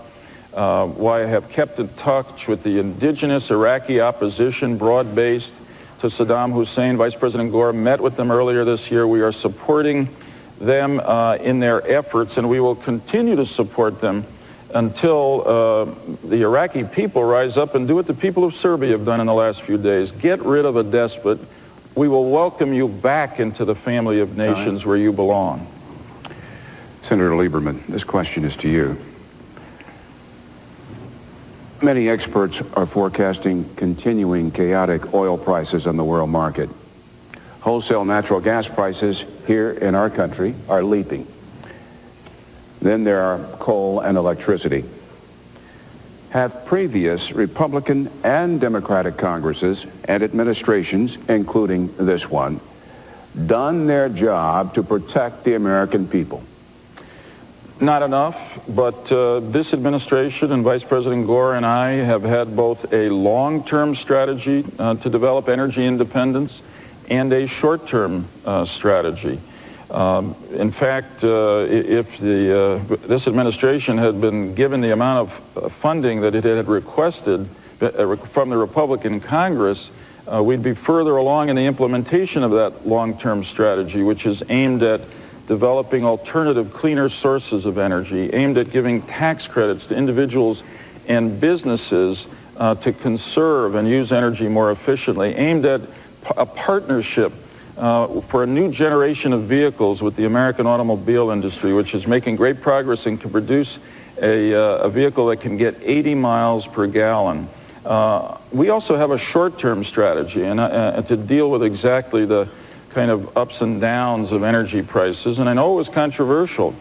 why I have kept in touch with the indigenous Iraqi opposition, broad-based, to Saddam Hussein. Vice President Gore met with them earlier this year. We are supporting them in their efforts, and we will continue to support them until the Iraqi people rise up and do what the people of Serbia have done in the last few days. Get rid of a despot. We will welcome you back into the family of nations where you belong. Senator Lieberman, this question is to you. Many experts are forecasting continuing chaotic oil prices on the world market. Wholesale natural gas prices here in our country are leaping. Then there are coal and electricity. Have previous Republican and Democratic Congresses and administrations, including this one, done their job to protect the American people? Not enough, but this administration and Vice President Gore and I have had both a long-term strategy to develop energy independence and a short-term strategy. In fact, if this administration had been given the amount of funding that it had requested from the Republican Congress, we'd be further along in the implementation of that long-term strategy, which is aimed at developing alternative, cleaner sources of energy, aimed at giving tax credits to individuals and businesses to conserve and use energy more efficiently, aimed at a partnership for a new generation of vehicles with the American automobile industry, which is making great progress and can produce a vehicle that can get 80 miles per gallon. We also have a short-term strategy and to deal with exactly the kind of ups and downs of energy prices. And I know it was controversial,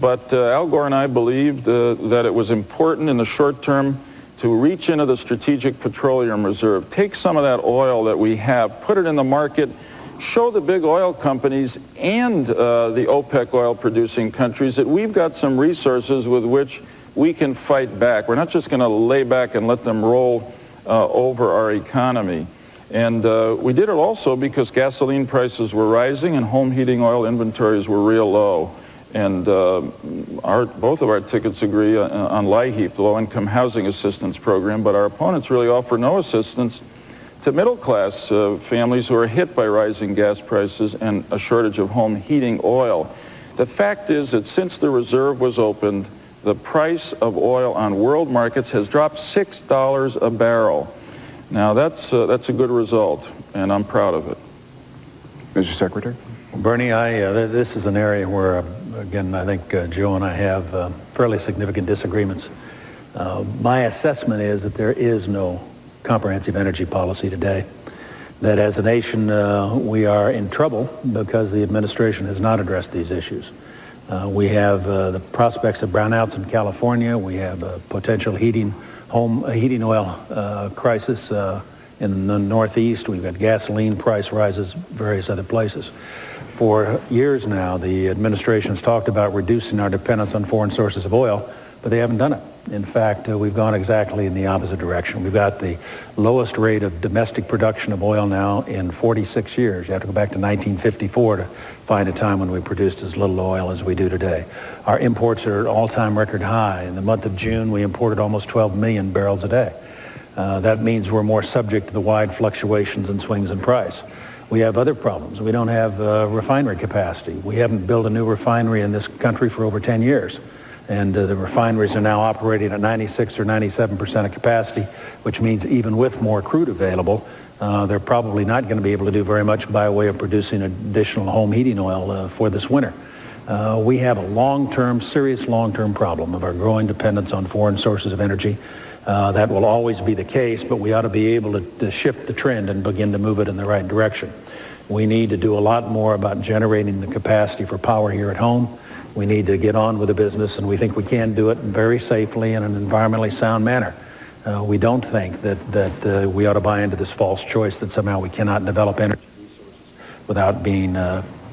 but Al Gore and I believed that it was important in the short term to reach into the Strategic Petroleum Reserve, take some of that oil that we have, put it in the market, show the big oil companies and the OPEC oil-producing countries that we've got some resources with which we can fight back. We're not just going to lay back and let them roll over our economy. And we did it also because gasoline prices were rising and home heating oil inventories were real low. And both of our tickets agree on LIHEAP, the Low-Income Housing Assistance Program, but our opponents really offer no assistance to middle-class families who are hit by rising gas prices and a shortage of home heating oil. The fact is that since the reserve was opened, the price of oil on world markets has dropped $6 a barrel. Now, that's a good result, and I'm proud of it. Mr. Secretary? Bernie, this is an area where, again, I think Joe and I have fairly significant disagreements. My assessment is that there is no comprehensive energy policy today, that as a nation we are in trouble because the administration has not addressed these issues. We have the prospects of brownouts in California. We have a potential home heating oil crisis in the Northeast. We've got gasoline price rises, various other places. For years now, the administration has talked about reducing our dependence on foreign sources of oil, but they haven't done it. In fact, we've gone exactly in the opposite direction. We've got the lowest rate of domestic production of oil now in 46 years. You have to go back to 1954 to find a time when we produced as little oil as we do today. Our imports are at all-time record high. In the month of June, we imported almost 12 million barrels a day. That means we're more subject to the wide fluctuations and swings in price. We have other problems. We don't have refinery capacity. We haven't built a new refinery in this country for over 10 years. And the refineries are now operating at 96 or 97% of capacity, which means even with more crude available, they're probably not going to be able to do very much by way of producing additional home heating oil for this winter. We have a serious long-term problem of our growing dependence on foreign sources of energy. That will always be the case, but we ought to be able to shift the trend and begin to move it in the right direction. We need to do a lot more about generating the capacity for power here at home. We need to get on with the business, and we think we can do it very safely in an environmentally sound manner. We don't think that we ought to buy into this false choice that somehow we cannot develop energy resources without being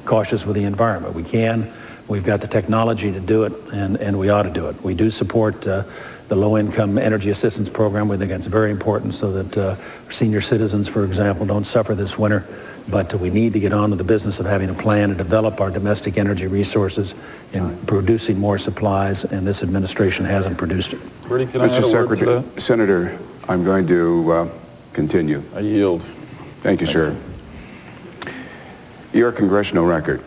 cautious with the environment. We can. We've got the technology to do it, and we ought to do it. We do support the low-income energy assistance program. We think that's very important so that senior citizens, for example, don't suffer this winter. But we need to get on to the business of having a plan to develop our domestic energy resources and producing more supplies, and this administration hasn't produced it. Bertie, can I add a word to that? Senator, I'm going to continue. I yield. Thank you, sir. Your congressional record.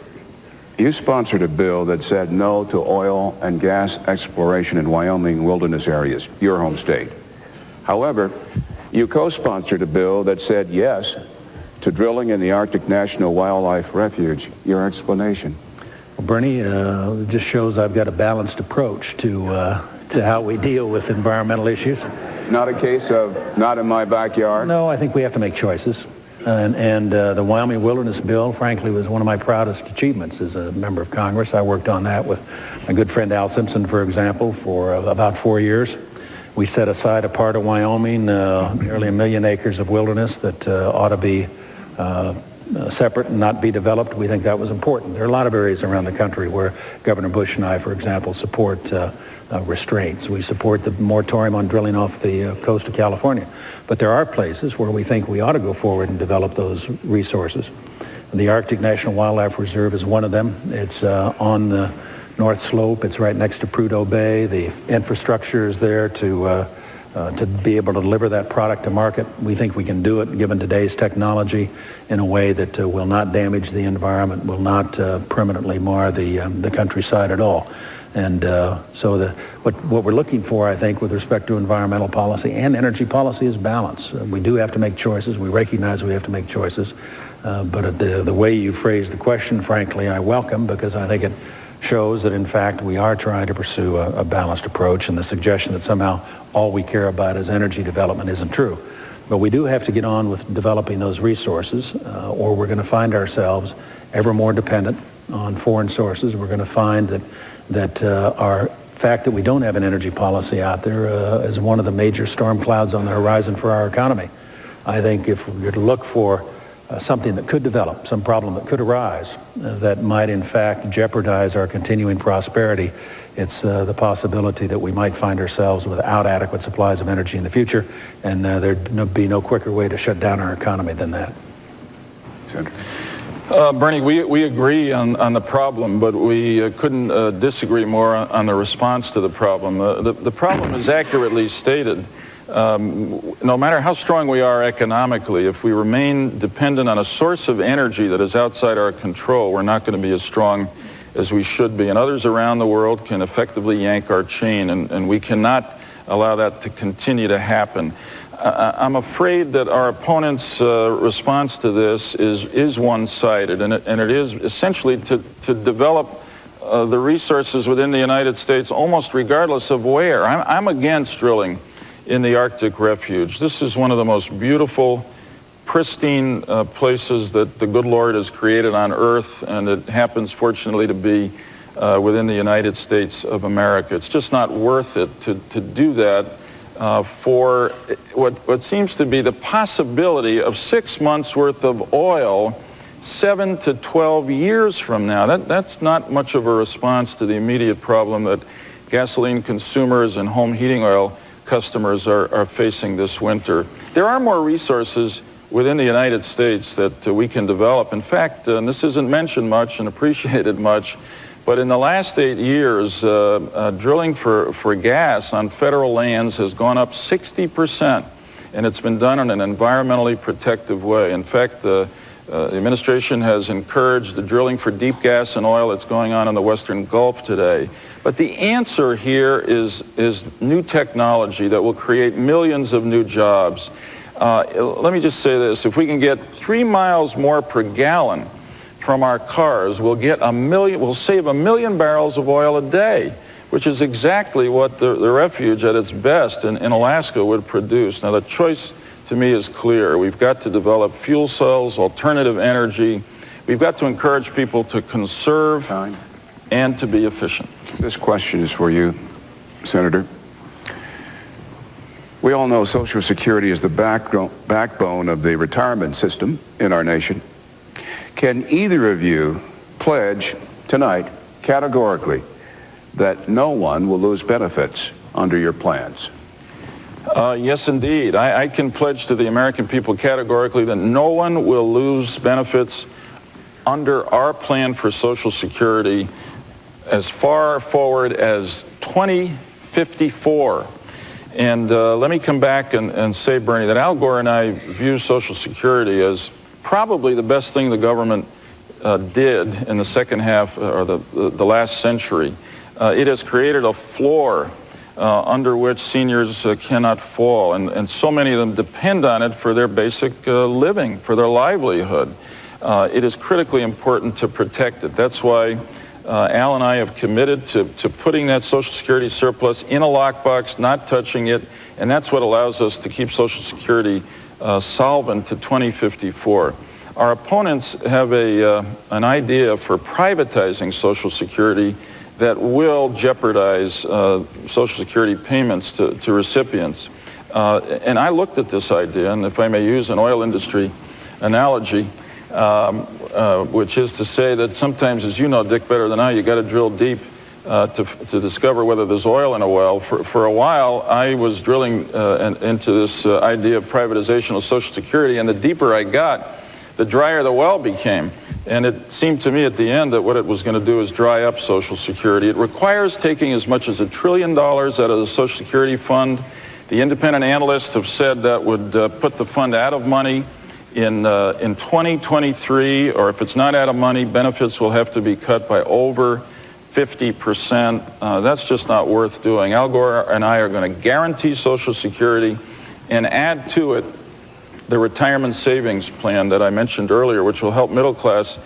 You sponsored a bill that said no to oil and gas exploration in Wyoming wilderness areas, your home state. However, you co-sponsored a bill that said yes to drilling in the Arctic National Wildlife Refuge. Your explanation? Well, Bernie, it just shows I've got a balanced approach to how we deal with environmental issues. Not a case of not in my backyard? No, I think we have to make choices. And the Wyoming Wilderness Bill, frankly, was one of my proudest achievements as a member of Congress. I worked on that with my good friend Al Simpson, for example, for about 4 years. We set aside a part of Wyoming, nearly 1 million acres of wilderness that ought to be separate and not be developed. We think that was important. There are a lot of areas around the country where Governor Bush and I, for example, support restraints. We support the moratorium on drilling off the coast of California. But there are places where we think we ought to go forward and develop those resources. The Arctic National Wildlife Reserve is one of them. It's on the North Slope. It's right next to Prudhoe Bay. The infrastructure is there to be able to deliver that product to market. We think we can do it, given today's technology, in a way that will not damage the environment, will not permanently mar the countryside at all. And so what we're looking for, I think, with respect to environmental policy and energy policy is balance. We do have to make choices. We recognize we have to make choices. But the way you phrase the question, frankly, I welcome, because I think it shows that, in fact, we are trying to pursue a balanced approach, and the suggestion that somehow all we care about is energy development isn't true. But we do have to get on with developing those resources, or we're going to find ourselves ever more dependent on foreign sources. We're going to find that our fact that we don't have an energy policy out there is one of the major storm clouds on the horizon for our economy. I think if we're to look for something that could develop, some problem that could arise that might in fact jeopardize our continuing prosperity, it's the possibility that we might find ourselves without adequate supplies of energy in the future, and there'd be no quicker way to shut down our economy than that. Bernie, we agree on the problem, but we couldn't disagree more on the response to the problem. The problem is accurately stated. No matter how strong we are economically, if we remain dependent on a source of energy that is outside our control, we're not going to be as strong as we should be. And others around the world can effectively yank our chain, and we cannot allow that to continue to happen. I'm afraid that our opponents' response to this is one-sided, and it is essentially to develop the resources within the United States almost regardless of where. I'm against drilling in the Arctic Refuge. This is one of the most beautiful, pristine places that the good Lord has created on Earth, and it happens, fortunately, to be within the United States of America. It's just not worth it to do that for what seems to be the possibility of 6 months' worth of oil 7 to 12 years from now. That's not much of a response to the immediate problem that gasoline consumers and home heating oil customers are facing this winter. There are more resources within the United States that we can develop. In fact, and this isn't mentioned much and appreciated much, but in the last 8 years, drilling for gas on federal lands has gone up 60%, and it's been done in an environmentally protective way. In fact, the administration has encouraged the drilling for deep gas and oil that's going on in the Western Gulf today. But the answer here is new technology that will create millions of new jobs. Let me just say this. If we can get 3 miles more per gallon from our cars, we'll save 1 million barrels of oil a day, which is exactly what the refuge at its best in Alaska would produce. Now, the choice to me is clear. We've got to develop fuel cells, alternative energy. We've got to encourage people to conserve and to be efficient. This question is for you, Senator. We all know Social Security is the backbone of the retirement system in our nation. Can either of you pledge tonight categorically that no one will lose benefits under your plans? Yes, indeed. I can pledge to the American people categorically that no one will lose benefits under our plan for Social Security as far forward as 2054. And let me come back and say, Bernie, that Al Gore and I view Social Security as probably the best thing the government did in the second half or the last century. It has created a floor under which seniors cannot fall, and so many of them depend on it for their basic living, for their livelihood. It is critically important to protect it. That's why Al and I have committed to putting that Social Security surplus in a lockbox, not touching it, and that's what allows us to keep Social Security solvent to 2054. Our opponents have an idea for privatizing Social Security that will jeopardize Social Security payments to recipients. And I looked at this idea, and if I may use an oil industry analogy, which is to say that sometimes, as you know, Dick, better than I, you got to drill deep to discover whether there's oil in a well. For a while, I was drilling into this idea of privatization of Social Security, and the deeper I got, the drier the well became. And it seemed to me at the end that what it was going to do is dry up Social Security. It requires taking as much as $1 trillion out of the Social Security fund. The independent analysts have said that would put the fund out of money in 2023, or if it's not out of money, benefits will have to be cut by over 50%. That's just not worth doing. Al Gore and I are going to guarantee Social Security and add to it the retirement savings plan that I mentioned earlier, which will help middle-class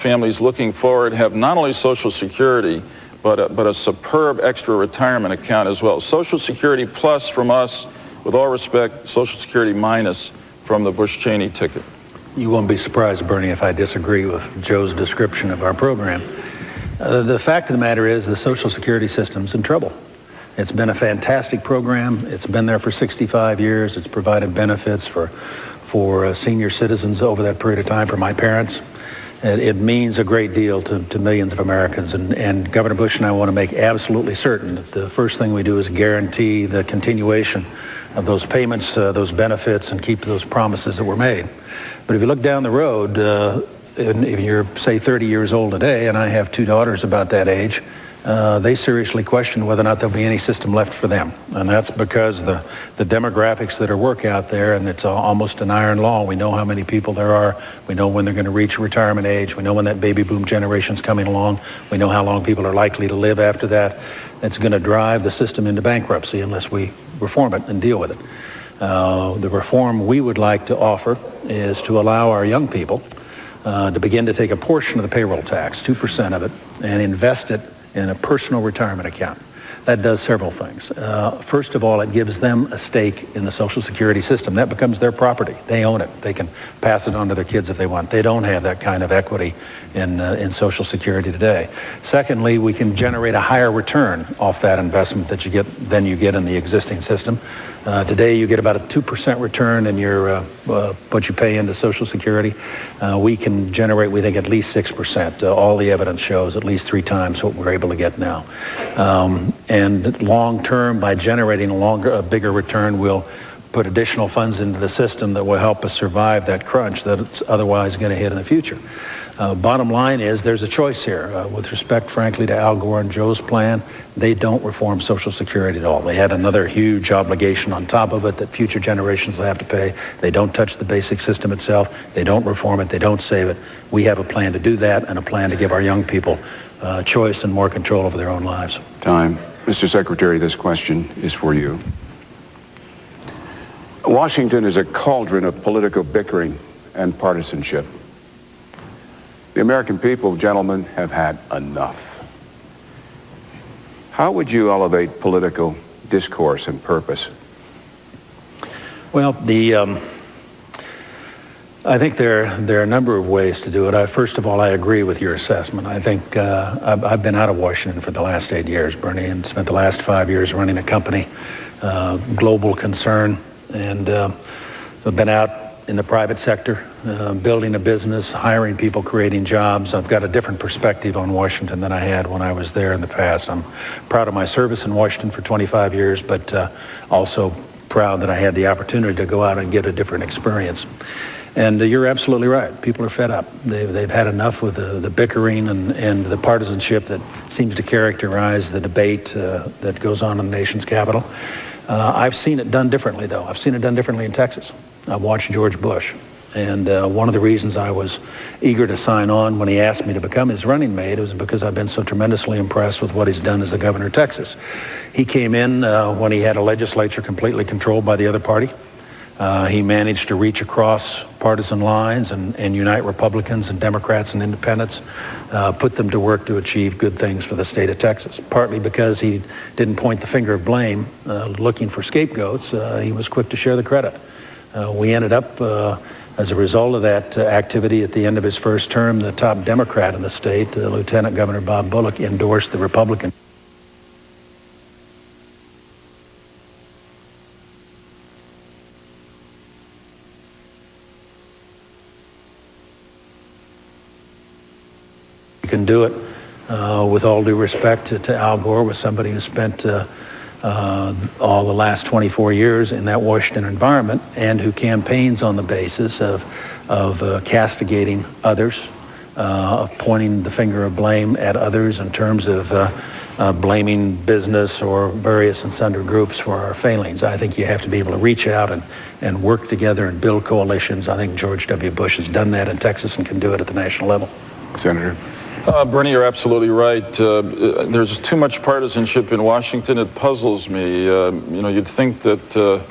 families looking forward have not only Social Security, but a superb extra retirement account as well. Social Security plus from us, with all respect, Social Security minus from the Bush-Cheney ticket. You won't be surprised, Bernie, if I disagree with Joe's description of our program. The fact of the matter is the Social Security system's in trouble. It's been a fantastic program. It's been there for 65 years. It's provided benefits for senior citizens over that period of time, for my parents. It means a great deal to millions of Americans. And Governor Bush and I want to make absolutely certain that the first thing we do is guarantee the continuation of those payments, those benefits, and keep those promises that were made. But if you look down the road, if you're, say, 30 years old today, and I have two daughters about that age, they seriously question whether or not there'll be any system left for them. And that's because the demographics that are work out there, and it's almost an iron law. We know how many people there are. We know when they're going to reach retirement age. We know when that baby boom generation's coming along. We know how long people are likely to live after that. It's going to drive the system into bankruptcy unless we reform it and deal with it. The reform we would like to offer is to allow our young people to begin to take a portion of the payroll tax, 2% of it, and invest it in a personal retirement account. That does several things. First of all, it gives them a stake in the Social Security system. That becomes their property. They own it. They can pass it on to their kids if they want. They don't have that kind of equity in Social Security today. Secondly, we can generate a higher return off that investment that you get than you get in the existing system. Today, you get about a 2% return in your what you pay into Social Security. We can generate, we think, at least 6%. All the evidence shows at least 3 times what we're able to get now. And long term, by generating a bigger return, we'll put additional funds into the system that will help us survive that crunch that's otherwise going to hit in the future. Bottom line is there's a choice here. With respect, frankly, to Al Gore and Joe's plan, they don't reform Social Security at all. They had another huge obligation on top of it that future generations will have to pay. They don't touch the basic system itself. They don't reform it. They don't save it. We have a plan to do that and a plan to give our young people choice and more control over their own lives. Time. Mr. Secretary, this question is for you. Washington is a cauldron of political bickering and partisanship. The American people, gentlemen, have had enough. How would you elevate political discourse and purpose? Well, I think there are a number of ways to do it. First of all, I agree with your assessment. I think I've been out of Washington for the last 8 years, Bernie, and spent the last 5 years running a company, global concern, and I've been out in the private sector, building a business, hiring people, creating jobs. I've got a different perspective on Washington than I had when I was there in the past. I'm proud of my service in Washington for 25 years, but also proud that I had the opportunity to go out and get a different experience. And you're absolutely right. People are fed up. They've had enough with the bickering and the partisanship that seems to characterize the debate that goes on in the nation's capital. I've seen it done differently, though. I've seen it done differently in Texas. I've watched George Bush. And one of the reasons I was eager to sign on when he asked me to become his running mate was because I've been so tremendously impressed with what he's done as the governor of Texas. He came in when he had a legislature completely controlled by the other party. He managed to reach across partisan lines and unite Republicans and Democrats and independents, put them to work to achieve good things for the state of Texas. Partly because he didn't point the finger of blame looking for scapegoats, he was quick to share the credit. We ended up, as a result of that activity at the end of his first term, the top Democrat in the state, Lieutenant Governor Bob Bullock, endorsed the Republican. Can do it with all due respect to Al Gore, was somebody who spent all the last 24 years in that Washington environment and who campaigns on the basis of castigating others, of pointing the finger of blame at others in terms of blaming business or various and sundry groups for our failings. I think you have to be able to reach out and work together and build coalitions. I think George W. Bush has done that in Texas and can do it at the national level. Senator. Bernie, you're absolutely right. There's too much partisanship in Washington. It puzzles me. You'd think that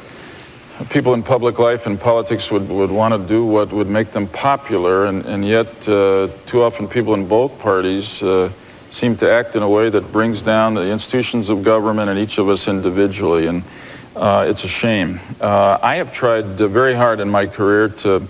people in public life and politics would want to do what would make them popular, and yet too often people in both parties seem to act in a way that brings down the institutions of government and each of us individually, and it's a shame. I have tried very hard in my career to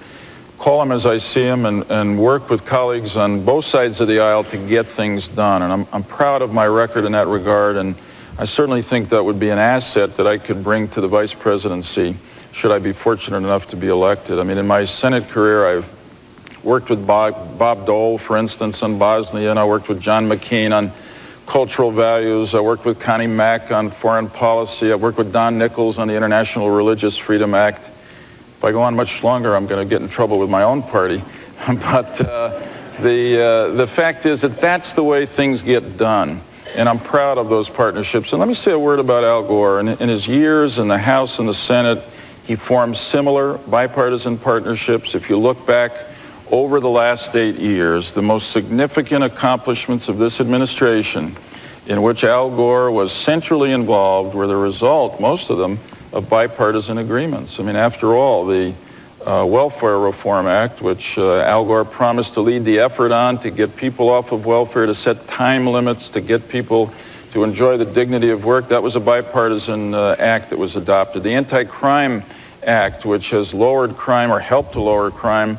call them as I see them and work with colleagues on both sides of the aisle to get things done. And I'm proud of my record in that regard, and I certainly think that would be an asset that I could bring to the vice presidency should I be fortunate enough to be elected. I mean, in my Senate career, I've worked with Bob Dole, for instance, on Bosnia, and I worked with John McCain on cultural values. I worked with Connie Mack on foreign policy. I worked with Don Nichols on the International Religious Freedom Act. If I go on much longer, I'm going to get in trouble with my own party. But the fact is that that's the way things get done. And I'm proud of those partnerships. And let me say a word about Al Gore. In his years in the House and the Senate, he formed similar bipartisan partnerships. If you look back over the last 8 years, the most significant accomplishments of this administration in which Al Gore was centrally involved were the result, most of them, of bipartisan agreements. I mean, after all, the Welfare Reform Act, which Al Gore promised to lead the effort on to get people off of welfare, to set time limits, to get people to enjoy the dignity of work, that was a bipartisan act that was adopted. The Anti-Crime Act, which has lowered crime or helped to lower crime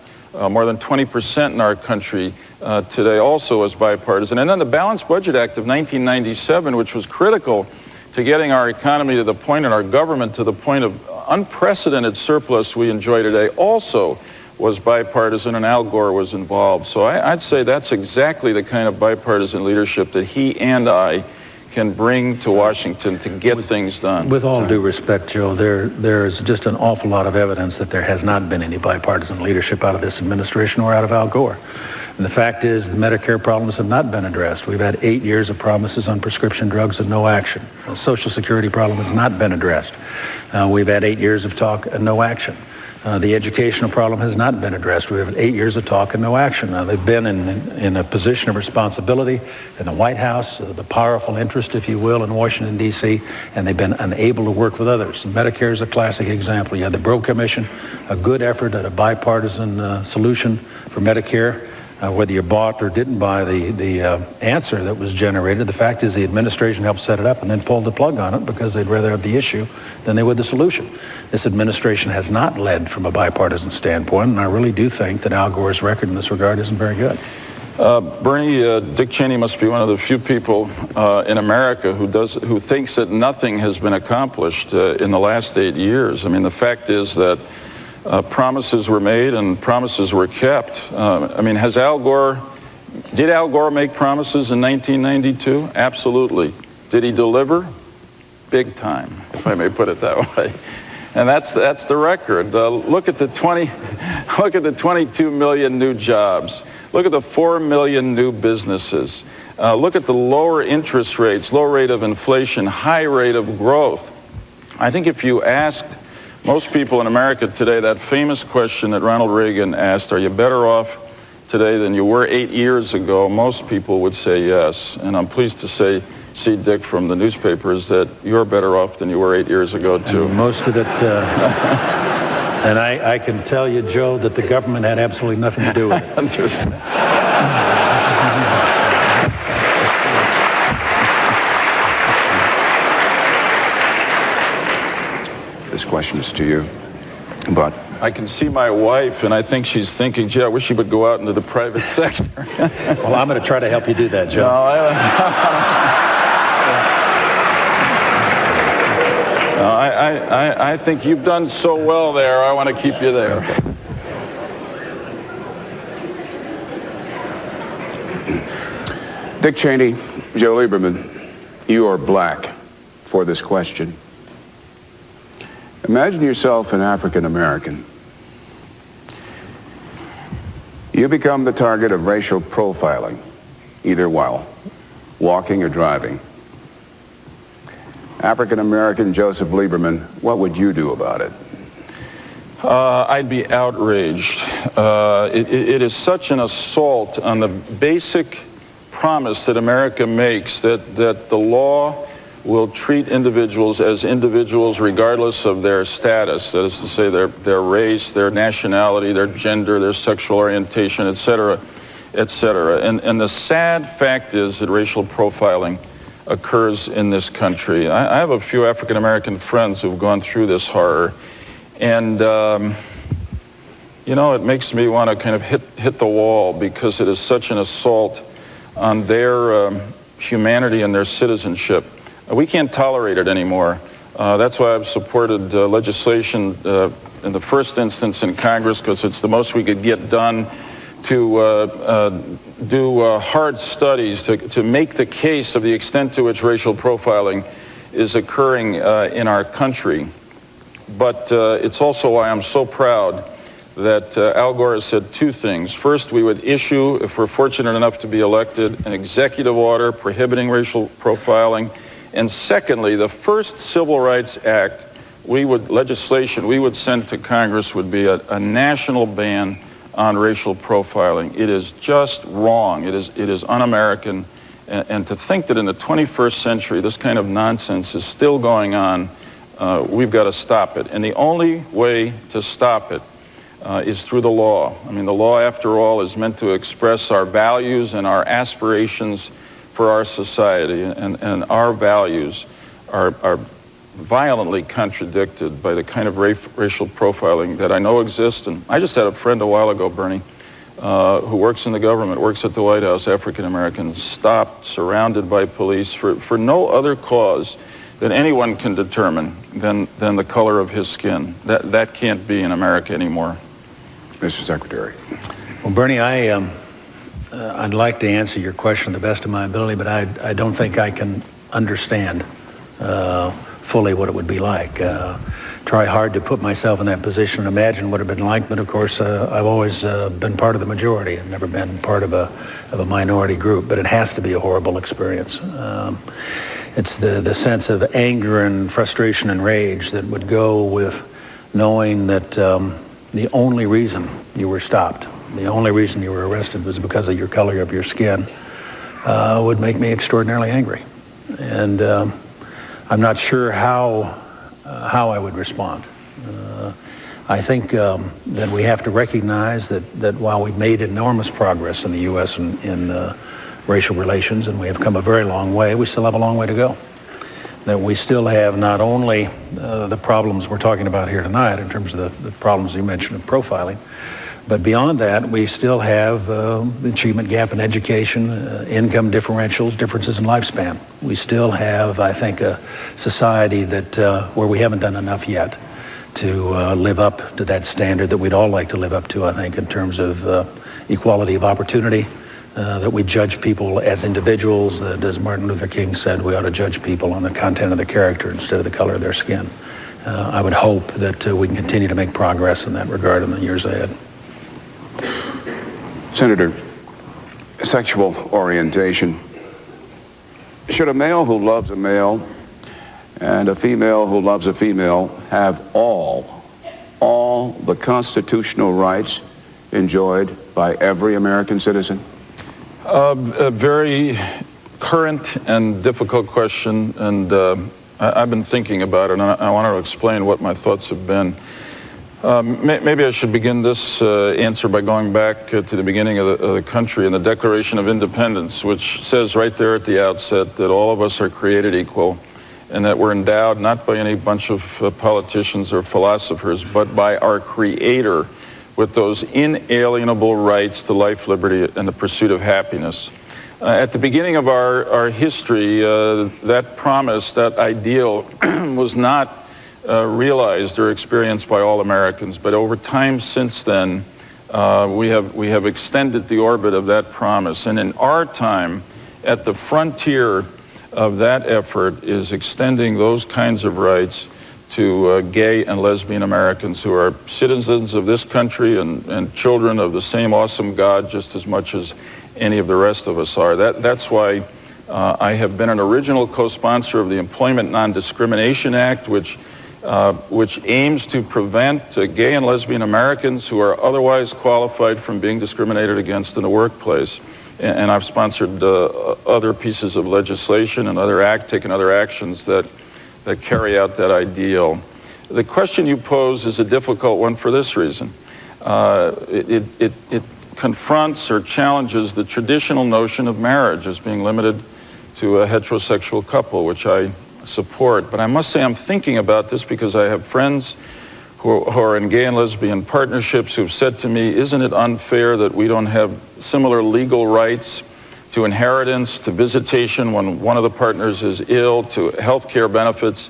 more than 20% in our country today, also was bipartisan. And then the Balanced Budget Act of 1997, which was critical to getting our economy to the point and our government to the point of unprecedented surplus we enjoy today, also was bipartisan, and Al Gore was involved. So I'd say that's exactly the kind of bipartisan leadership that he and I can bring to Washington to get things done. With all due respect, Joe, there's just an awful lot of evidence that there has not been any bipartisan leadership out of this administration or out of Al Gore. And the fact is the Medicare problems have not been addressed. We've had 8 years of promises on prescription drugs and no action. The Social Security problem has not been addressed. We've had 8 years of talk and no action. The educational problem has not been addressed. We have 8 years of talk and no action. They've been in a position of responsibility in the White House, the powerful interest, if you will, in Washington, D.C., and they've been unable to work with others. Medicare is a classic example. You had the Broe Commission, a good effort at a bipartisan solution for Medicare. Whether you bought or didn't buy the answer that was generated, the fact is the administration helped set it up and then pulled the plug on it because they'd rather have the issue than they would the solution. This administration has not led from a bipartisan standpoint, and I really do think that Al Gore's record in this regard isn't very good. Bernie, Dick Cheney must be one of the few people in America who thinks that nothing has been accomplished in the last 8 years. I mean, the fact is that Promises were made and promises were kept. I mean, did Al Gore make promises in 1992? Absolutely. Did he deliver? Big time, if I may put it that way. And that's the record. Look at the 22 million new jobs. Look at the 4 million new businesses. Look at the lower interest rates, low rate of inflation, high rate of growth. I think if you asked most people in America today that famous question that Ronald Reagan asked, are you better off today than you were 8 years ago, most people would say yes. And I'm pleased to see, Dick, from the newspapers that you're better off than you were 8 years ago, too. And most of it, and I can tell you, Joe, that the government had absolutely nothing to do with it. This question is to you, but I can see my wife, and I think she's thinking, gee, I wish she would go out into the private sector. Well, I'm going to try to help you do that, Joe. No, I think you've done so well there. I want to keep you there. Dick Cheney, Joe Lieberman, you are black for this question. Imagine yourself an African American. You become the target of racial profiling, either while walking or driving. African American Joseph Lieberman, what would you do about it? I'd be outraged. It is such an assault on the basic promise that America makes that the law will treat individuals as individuals regardless of their status, that is to say their race, their nationality, their gender, their sexual orientation, et cetera, et cetera. And the sad fact is that racial profiling occurs in this country. I have a few African American friends who've gone through this horror, and you know, it makes me want to kind of hit the wall because it is such an assault on their humanity and their citizenship. We can't tolerate it anymore. That's why I've supported legislation in the first instance in Congress, because it's the most we could get done to do hard studies to make the case of the extent to which racial profiling is occurring in our country. But it's also why I'm so proud that Al Gore has said two things. First, we would issue, if we're fortunate enough to be elected, an executive order prohibiting racial profiling. And secondly, the first Civil Rights Act legislation we would send to Congress would be a national ban on racial profiling. It is just wrong. It is un-American. And to think that in the 21st century this kind of nonsense is still going on, we've got to stop it. And the only way to stop it is through the law. I mean, the law, after all, is meant to express our values and our aspirations for our society, and our values are violently contradicted by the kind of racial profiling that I know exists. And I just had a friend a while ago, Bernie, who works in the government, works at the White House, African American, stopped, surrounded by police for no other cause that anyone can determine than the color of his skin. That can't be in America anymore. Mr. Secretary. Well, Bernie, I'd like to answer your question to the best of my ability, but I don't think I can understand fully what it would be like. Try hard to put myself in that position and imagine what it would have been like, but of course I've always been part of the majority. I've never been part of a minority group, but it has to be a horrible experience. It's the sense of anger and frustration and rage that would go with knowing that the only reason you were stopped, the only reason you were arrested was because of your color of your skin, would make me extraordinarily angry. And I'm not sure how I would respond. I think that we have to recognize that while we've made enormous progress in the U.S. in racial relations, and we have come a very long way, we still have a long way to go. That we still have not only the problems we're talking about here tonight in terms of the problems you mentioned of profiling, but beyond that, we still have the achievement gap in education, income differentials, differences in lifespan. We still have, I think, a society that where we haven't done enough yet to live up to that standard that we'd all like to live up to, I think, in terms of equality of opportunity, that we judge people as individuals, that as Martin Luther King said, we ought to judge people on the content of their character instead of the color of their skin. I would hope that we can continue to make progress in that regard in the years ahead. Senator, sexual orientation. Should a male who loves a male and a female who loves a female have all the constitutional rights enjoyed by every American citizen? A very current and difficult question, and I've been thinking about it, and I want to explain what my thoughts have been. Maybe I should begin this answer by going back to the beginning of the country and the Declaration of Independence, which says right there at the outset that all of us are created equal and that we're endowed not by any bunch of politicians or philosophers, but by our Creator with those inalienable rights to life, liberty, and the pursuit of happiness. At the beginning of our history, that promise, that ideal was not realized or experienced by all Americans, but over time since then, we have extended the orbit of that promise. And in our time, at the frontier of that effort is extending those kinds of rights to gay and lesbian Americans who are citizens of this country and children of the same awesome God just as much as any of the rest of us are. That's why I have been an original co-sponsor of the Employment Non-Discrimination Act, which aims to prevent gay and lesbian Americans who are otherwise qualified from being discriminated against in the workplace. And I've sponsored other pieces of legislation and taken other actions that carry out that ideal. The question you pose is a difficult one for this reason. It confronts or challenges the traditional notion of marriage as being limited to a heterosexual couple, which I support. But I must say I'm thinking about this because I have friends who are in gay and lesbian partnerships who've said to me, isn't it unfair that we don't have similar legal rights to inheritance, to visitation when one of the partners is ill, to health care benefits?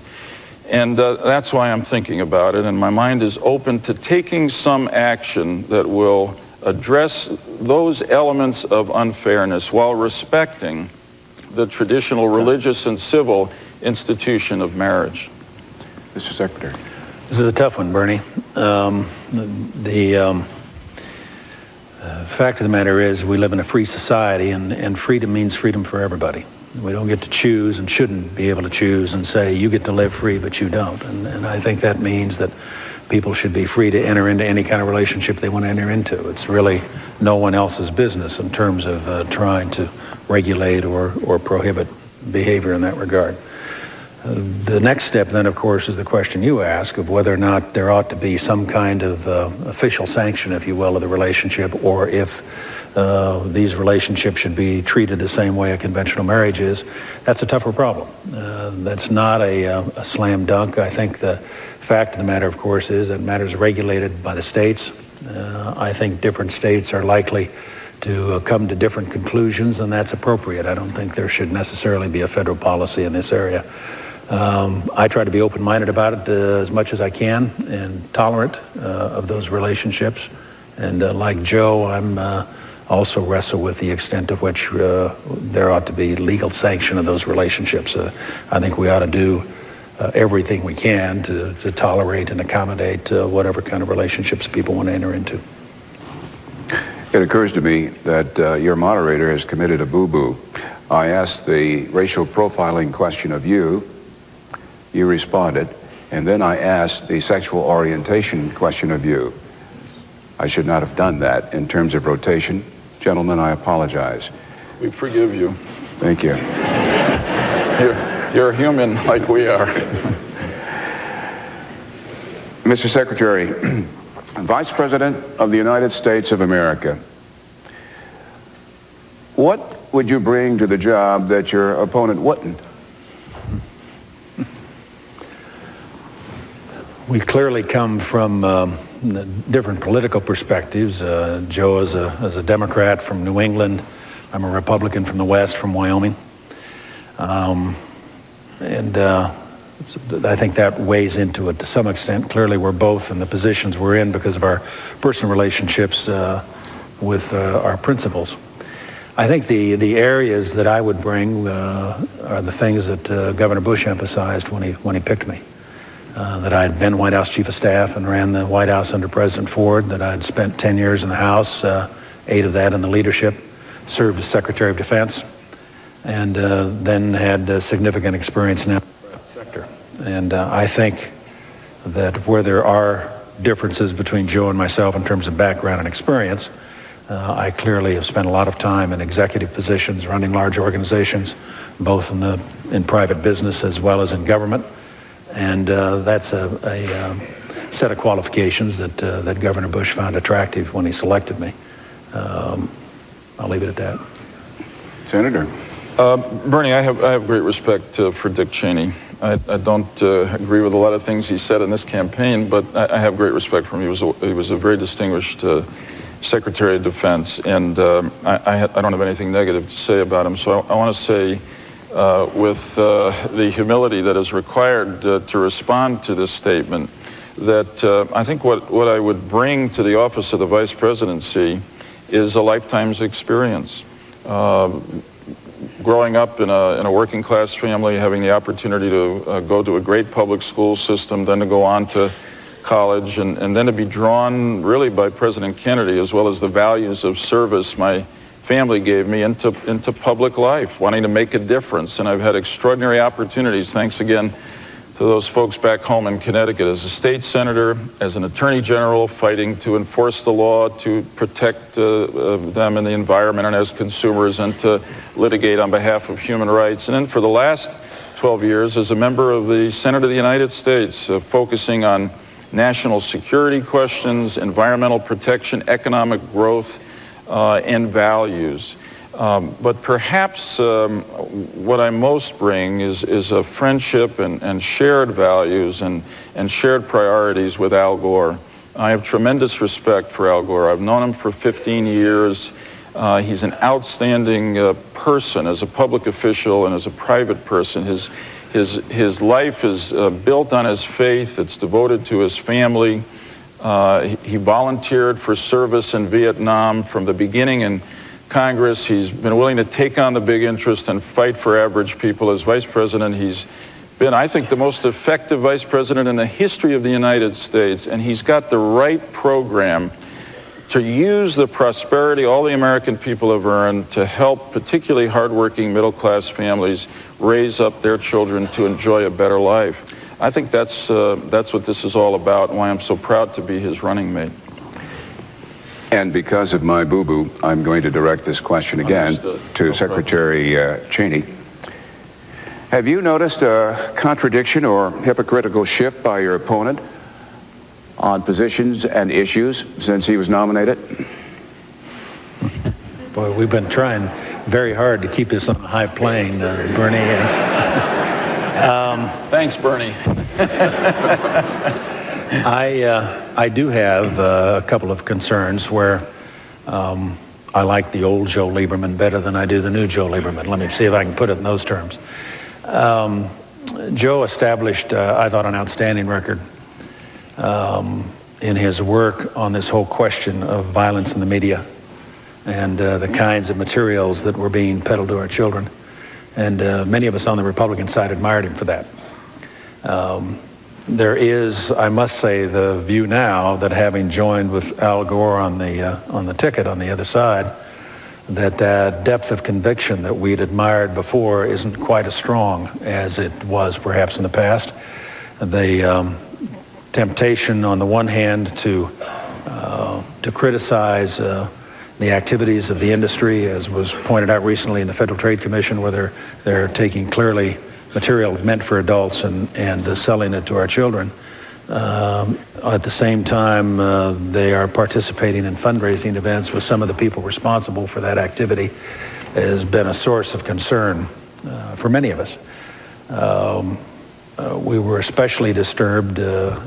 And that's why I'm thinking about it, and my mind is open to taking some action that will address those elements of unfairness while respecting the traditional religious and civil institution of marriage. Mr. Secretary. This is a tough one, Bernie. The fact of the matter is we live in a free society, and freedom means freedom for everybody. We don't get to choose and shouldn't be able to choose and say, you get to live free, but you don't. And I think that means that people should be free to enter into any kind of relationship they want to enter into. It's really no one else's business in terms of trying to regulate or prohibit behavior in that regard. The next step then, of course, is the question you ask of whether or not there ought to be some kind of official sanction, if you will, of the relationship, or if these relationships should be treated the same way a conventional marriage is. That's a tougher problem. That's not a slam dunk. I think the fact of the matter, of course, is that matters are regulated by the states. I think different states are likely to come to different conclusions, and that's appropriate. I don't think there should necessarily be a federal policy in this area. I try to be open-minded about it as much as I can and tolerant of those relationships. And like Joe, I'm also wrestle with the extent of which there ought to be legal sanction of those relationships. I think we ought to do everything we can to tolerate and accommodate whatever kind of relationships people want to enter into. It occurs to me that your moderator has committed a boo-boo. I asked the racial profiling question of you. You responded. And then I asked the sexual orientation question of you. I should not have done that in terms of rotation. Gentlemen, I apologize. We forgive you. Thank you. You're human like we are. Mr. Secretary, Vice President of the United States of America, what would you bring to the job that your opponent wouldn't? We clearly come from different political perspectives. Joe is a Democrat from New England. I'm a Republican from the West, from Wyoming. And I think that weighs into it to some extent. Clearly, we're both in the positions we're in because of our personal relationships with our principals. I think the areas that I would bring are the things that Governor Bush emphasized when he picked me. That I had been White House Chief of Staff and ran the White House under President Ford, that I had spent 10 years in the House, 8 of that in the leadership, served as Secretary of Defense, and then had significant experience in the private sector. And I think that where there are differences between Joe and myself in terms of background and experience, I clearly have spent a lot of time in executive positions, running large organizations, both in private business as well as in government. And that's a set of qualifications that Governor Bush found attractive when he selected me. I'll leave it at that. Senator. Bernie, I have great respect for Dick Cheney. I don't agree with a lot of things he said in this campaign, but I have great respect for him. He was a very distinguished Secretary of Defense, and I don't have anything negative to say about him. So I want to say, with the humility that is required to respond to this statement, that I think what I would bring to the office of the Vice Presidency is a lifetime's experience. Growing up in a working class family, having the opportunity to go to a great public school system, then to go on to college, and then to be drawn really by President Kennedy, as well as the values of service my family gave me into public life, wanting to make a difference. And I've had extraordinary opportunities, thanks again to those folks back home in Connecticut, as a state senator, as an attorney general, fighting to enforce the law, to protect them and the environment, and as consumers, and to litigate on behalf of human rights. And then for the last 12 years as a member of the Senate of the United States, focusing on national security questions, environmental protection, economic growth, and values. But perhaps what I most bring is a friendship and shared values and shared priorities with Al Gore. I have tremendous respect for Al Gore. I've known him for 15 years. He's an outstanding person as a public official and as a private person. His life is built on his faith. It's devoted to his family. He volunteered for service in Vietnam from the beginning in Congress. He's been willing to take on the big interest and fight for average people. As Vice President, he's been, I think, the most effective Vice President in the history of the United States, and he's got the right program to use the prosperity all the American people have earned to help particularly hardworking middle-class families raise up their children to enjoy a better life. I think that's what this is all about, and why I'm so proud to be his running mate. And because of my boo-boo, I'm going to direct this question again to Secretary Cheney. Have you noticed a contradiction or hypocritical shift by your opponent on positions and issues since he was nominated? Boy, we've been trying very hard to keep this on a high plane, Bernie. Thanks, Bernie. I do have a couple of concerns where I like the old Joe Lieberman better than I do the new Joe Lieberman. Let me see if I can put it in those terms. Joe established, I thought, an outstanding record in his work on this whole question of violence in the media and the kinds of materials that were being peddled to our children. And many of us on the Republican side admired him for that. There is, I must say, the view now that having joined with Al Gore on the ticket on the other side, that depth of conviction that we'd admired before isn't quite as strong as it was perhaps in the past. The temptation on the one hand to criticize the activities of the industry, as was pointed out recently in the Federal Trade Commission, where they're taking clearly material meant for adults and selling it to our children. At the same time, they are participating in fundraising events with some of the people responsible for that activity. Has been a source of concern for many of us. We were especially disturbed,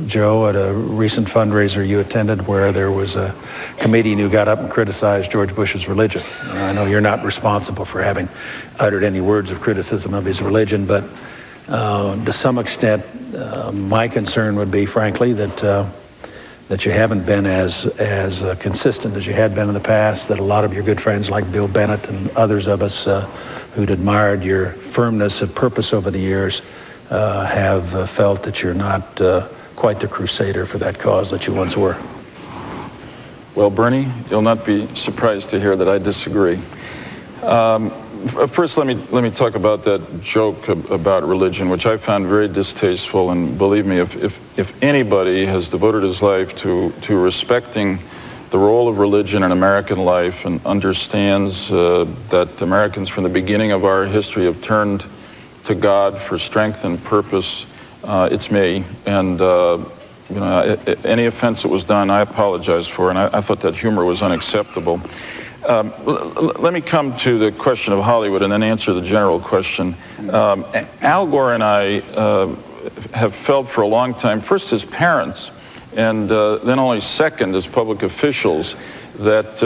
Joe, at a recent fundraiser you attended where there was a comedian who got up and criticized George Bush's religion. I know you're not responsible for having uttered any words of criticism of his religion, but To some extent, my concern would be, frankly, that you haven't been as consistent as you had been in the past, that a lot of your good friends like Bill Bennett and others of us who'd admired your firmness of purpose over the years have felt that you're not quite the crusader for that cause that you once were. Well, Bernie, you'll not be surprised to hear that I disagree. First, let me talk about that joke about religion, which I found very distasteful. And believe me, if anybody has devoted his life to respecting the role of religion in American life and understands that Americans from the beginning of our history have turned to God for strength and purpose, it's me. And any offense that was done, I apologize for, and I thought that humor was unacceptable. Let me come to the question of Hollywood and then answer the general question. Al Gore and I have felt for a long time, first as parents, and then only second as public officials, that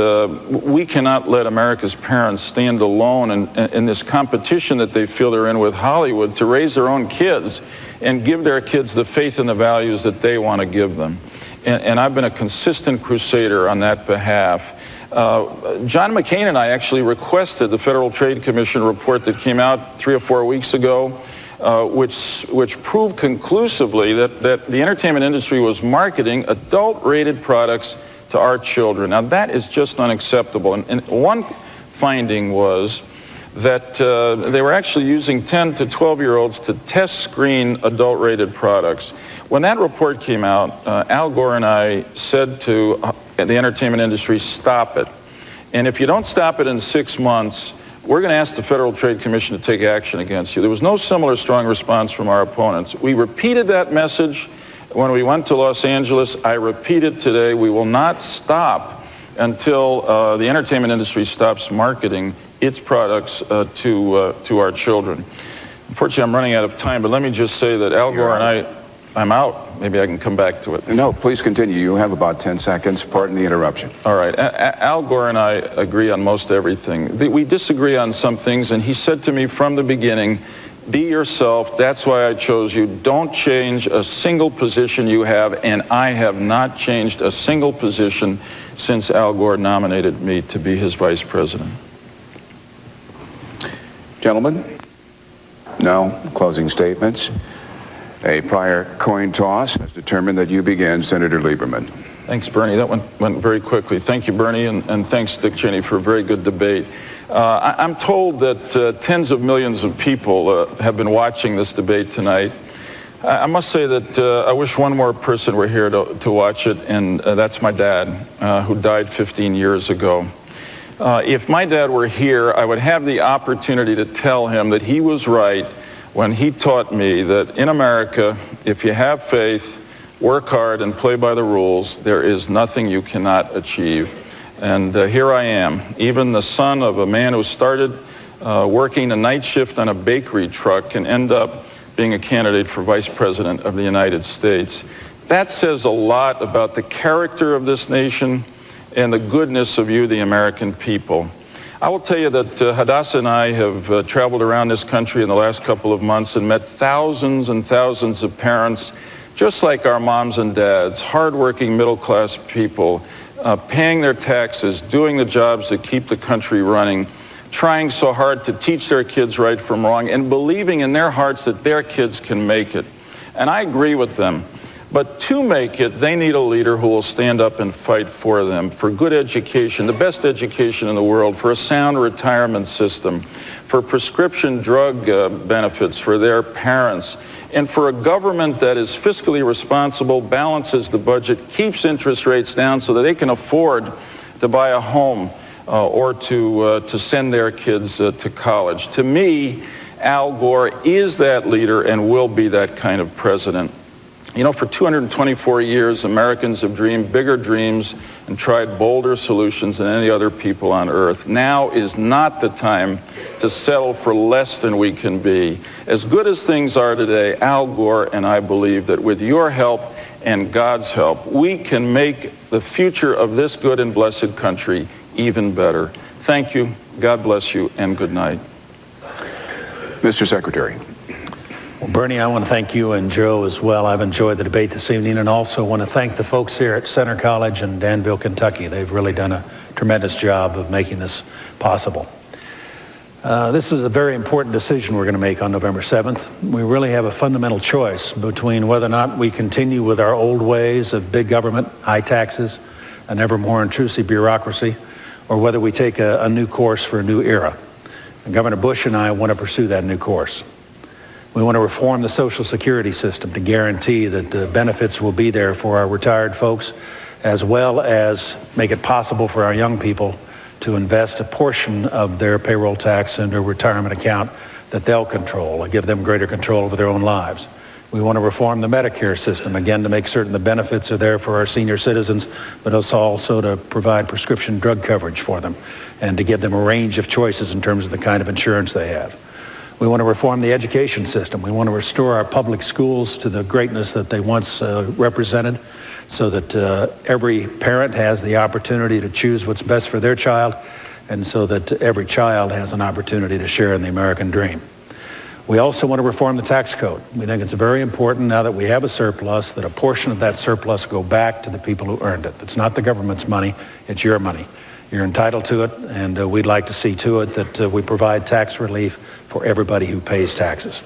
we cannot let America's parents stand alone in this competition that they feel they're in with Hollywood to raise their own kids and give their kids the faith and the values that they want to give them. And I've been a consistent crusader on that behalf. John McCain and I actually requested the Federal Trade Commission report that came out 3 or 4 weeks ago, which proved conclusively that the entertainment industry was marketing adult-rated products to our children. Now, that is just unacceptable. And one finding was that they were actually using 10 to 12-year-olds to test screen adult-rated products. When that report came out, Al Gore and I said to the entertainment industry, stop it. And if you don't stop it in 6 months, we're going to ask the Federal Trade Commission to take action against you. There was no similar strong response from our opponents. We repeated that message when we went to Los Angeles. I repeat it today. We will not stop until the entertainment industry stops marketing its products to our children. Unfortunately, I'm running out of time, but let me just say that Al Gore and I'm out. Maybe I can come back to it. No, please continue. You have about 10 seconds. Pardon the interruption. All right. Al Gore and I agree on most everything. We disagree on some things, and he said to me from the beginning, be yourself. That's why I chose you. Don't change a single position you have, and I have not changed a single position since Al Gore nominated me to be his vice president. Gentlemen, now closing statements. A prior coin toss has determined that you begin, Senator Lieberman. Thanks, Bernie. That went very quickly. Thank you, Bernie, and thanks, Dick Cheney, for a very good debate. I'm told that tens of millions of people have been watching this debate tonight. I must say that I wish one more person were here to watch it, and that's my dad, who died 15 years ago. If my dad were here, I would have the opportunity to tell him that he was right when he taught me that in America, if you have faith, work hard, and play by the rules, there is nothing you cannot achieve. And here I am, even the son of a man who started working a night shift on a bakery truck and end up being a candidate for vice president of the United States. That says a lot about the character of this nation and the goodness of you, the American people. I will tell you that Hadassah and I have traveled around this country in the last couple of months and met thousands and thousands of parents, just like our moms and dads, hardworking middle-class people, paying their taxes, doing the jobs that keep the country running, trying so hard to teach their kids right from wrong, and believing in their hearts that their kids can make it. And I agree with them. But to make it, they need a leader who will stand up and fight for them, for good education, the best education in the world, for a sound retirement system, for prescription drug benefits for their parents, and for a government that is fiscally responsible, balances the budget, keeps interest rates down so that they can afford to buy a home or to send their kids to college. To me, Al Gore is that leader and will be that kind of president. You know, for 224 years, Americans have dreamed bigger dreams and tried bolder solutions than any other people on earth. Now is not the time to settle for less than we can be. As good as things are today, Al Gore and I believe that with your help and God's help, we can make the future of this good and blessed country even better. Thank you, God bless you, and good night. Mr. Secretary. Well, Bernie, I want to thank you and Joe as well. I've enjoyed the debate this evening, and also want to thank the folks here at Center College in Danville, Kentucky. They've really done a tremendous job of making this possible. This is a very important decision we're going to make on November 7th. We really have a fundamental choice between whether or not we continue with our old ways of big government, high taxes, an ever more intrusive bureaucracy, or whether we take a new course for a new era. And Governor Bush and I want to pursue that new course. We want to reform the Social Security system to guarantee that the benefits will be there for our retired folks, as well as make it possible for our young people to invest a portion of their payroll tax into a retirement account that they'll control and give them greater control over their own lives. We want to reform the Medicare system, again, to make certain the benefits are there for our senior citizens, but also to provide prescription drug coverage for them and to give them a range of choices in terms of the kind of insurance they have. We want to reform the education system. We want to restore our public schools to the greatness that they once represented, so that every parent has the opportunity to choose what's best for their child, and so that every child has an opportunity to share in the American dream. We also want to reform the tax code. We think it's very important, now that we have a surplus, that a portion of that surplus go back to the people who earned it. It's not the government's money, it's your money. You're entitled to it, and we'd like to see to it that we provide tax relief for everybody who pays taxes.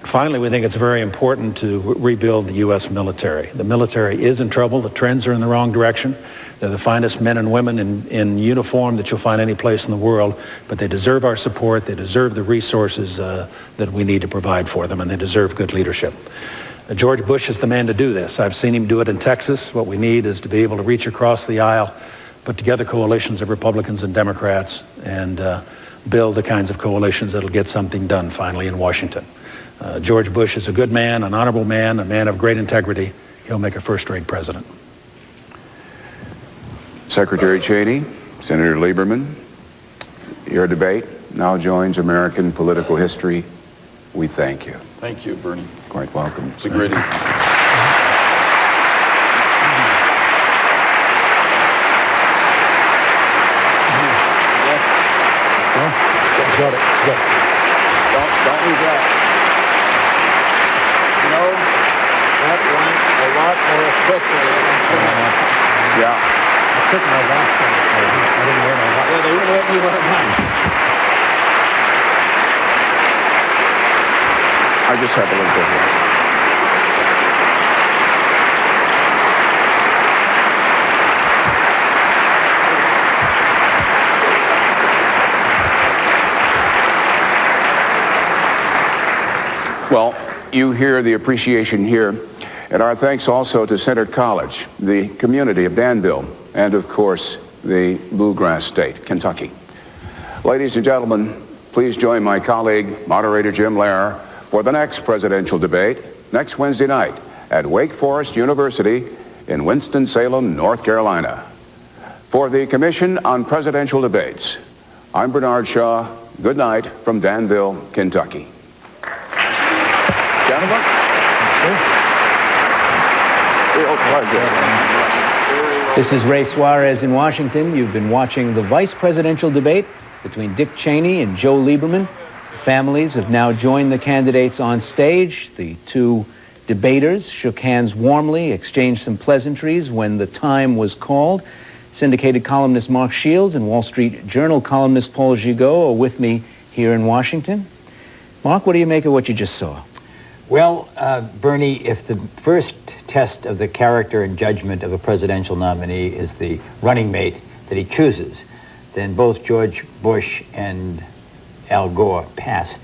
Finally, we think it's very important to rebuild the U.S. military. The military is in trouble. The trends are in the wrong direction. They're the finest men and women in uniform that you'll find any place in the world, but they deserve our support. They deserve the resources that we need to provide for them, and they deserve good leadership. George Bush is the man to do this. I've seen him do it in Texas. What we need is to be able to reach across the aisle, put together coalitions of Republicans and Democrats, and build the kinds of coalitions that'll get something done finally in Washington. George Bush is a good man, an honorable man, a man of great integrity. He'll make a first-rate president. Secretary Cheney, Senator Lieberman, your debate now joins American political history. We thank you. Thank you, Bernie. Quite welcome. It's a great evening. Got it. Don't leave that. You know, that went a lot more quickly than Yeah. I took my last one. I didn't wear my last. Yeah, they wouldn't let me wear mine. I just have a little bit here. Well, you hear the appreciation here, and our thanks also to Center College, the community of Danville, and of course, the Bluegrass State, Kentucky. Ladies and gentlemen, please join my colleague, Moderator Jim Lehrer, for the next presidential debate next Wednesday night at Wake Forest University in Winston-Salem, North Carolina. For the Commission on Presidential Debates, I'm Bernard Shaw. Good night from Danville, Kentucky. Gentlemen, real pleasure. This is Ray Suarez in Washington. You've been watching the vice presidential debate between Dick Cheney and Joe Lieberman. Families have now joined the candidates on stage. The two debaters shook hands warmly, exchanged some pleasantries when the time was called. Syndicated columnist Mark Shields and Wall Street Journal columnist Paul Gigot are with me here in Washington. Mark, what do you make of what you just saw? Well, Bernie, if the first test of the character and judgment of a presidential nominee is the running mate that he chooses, then both George Bush and Al Gore passed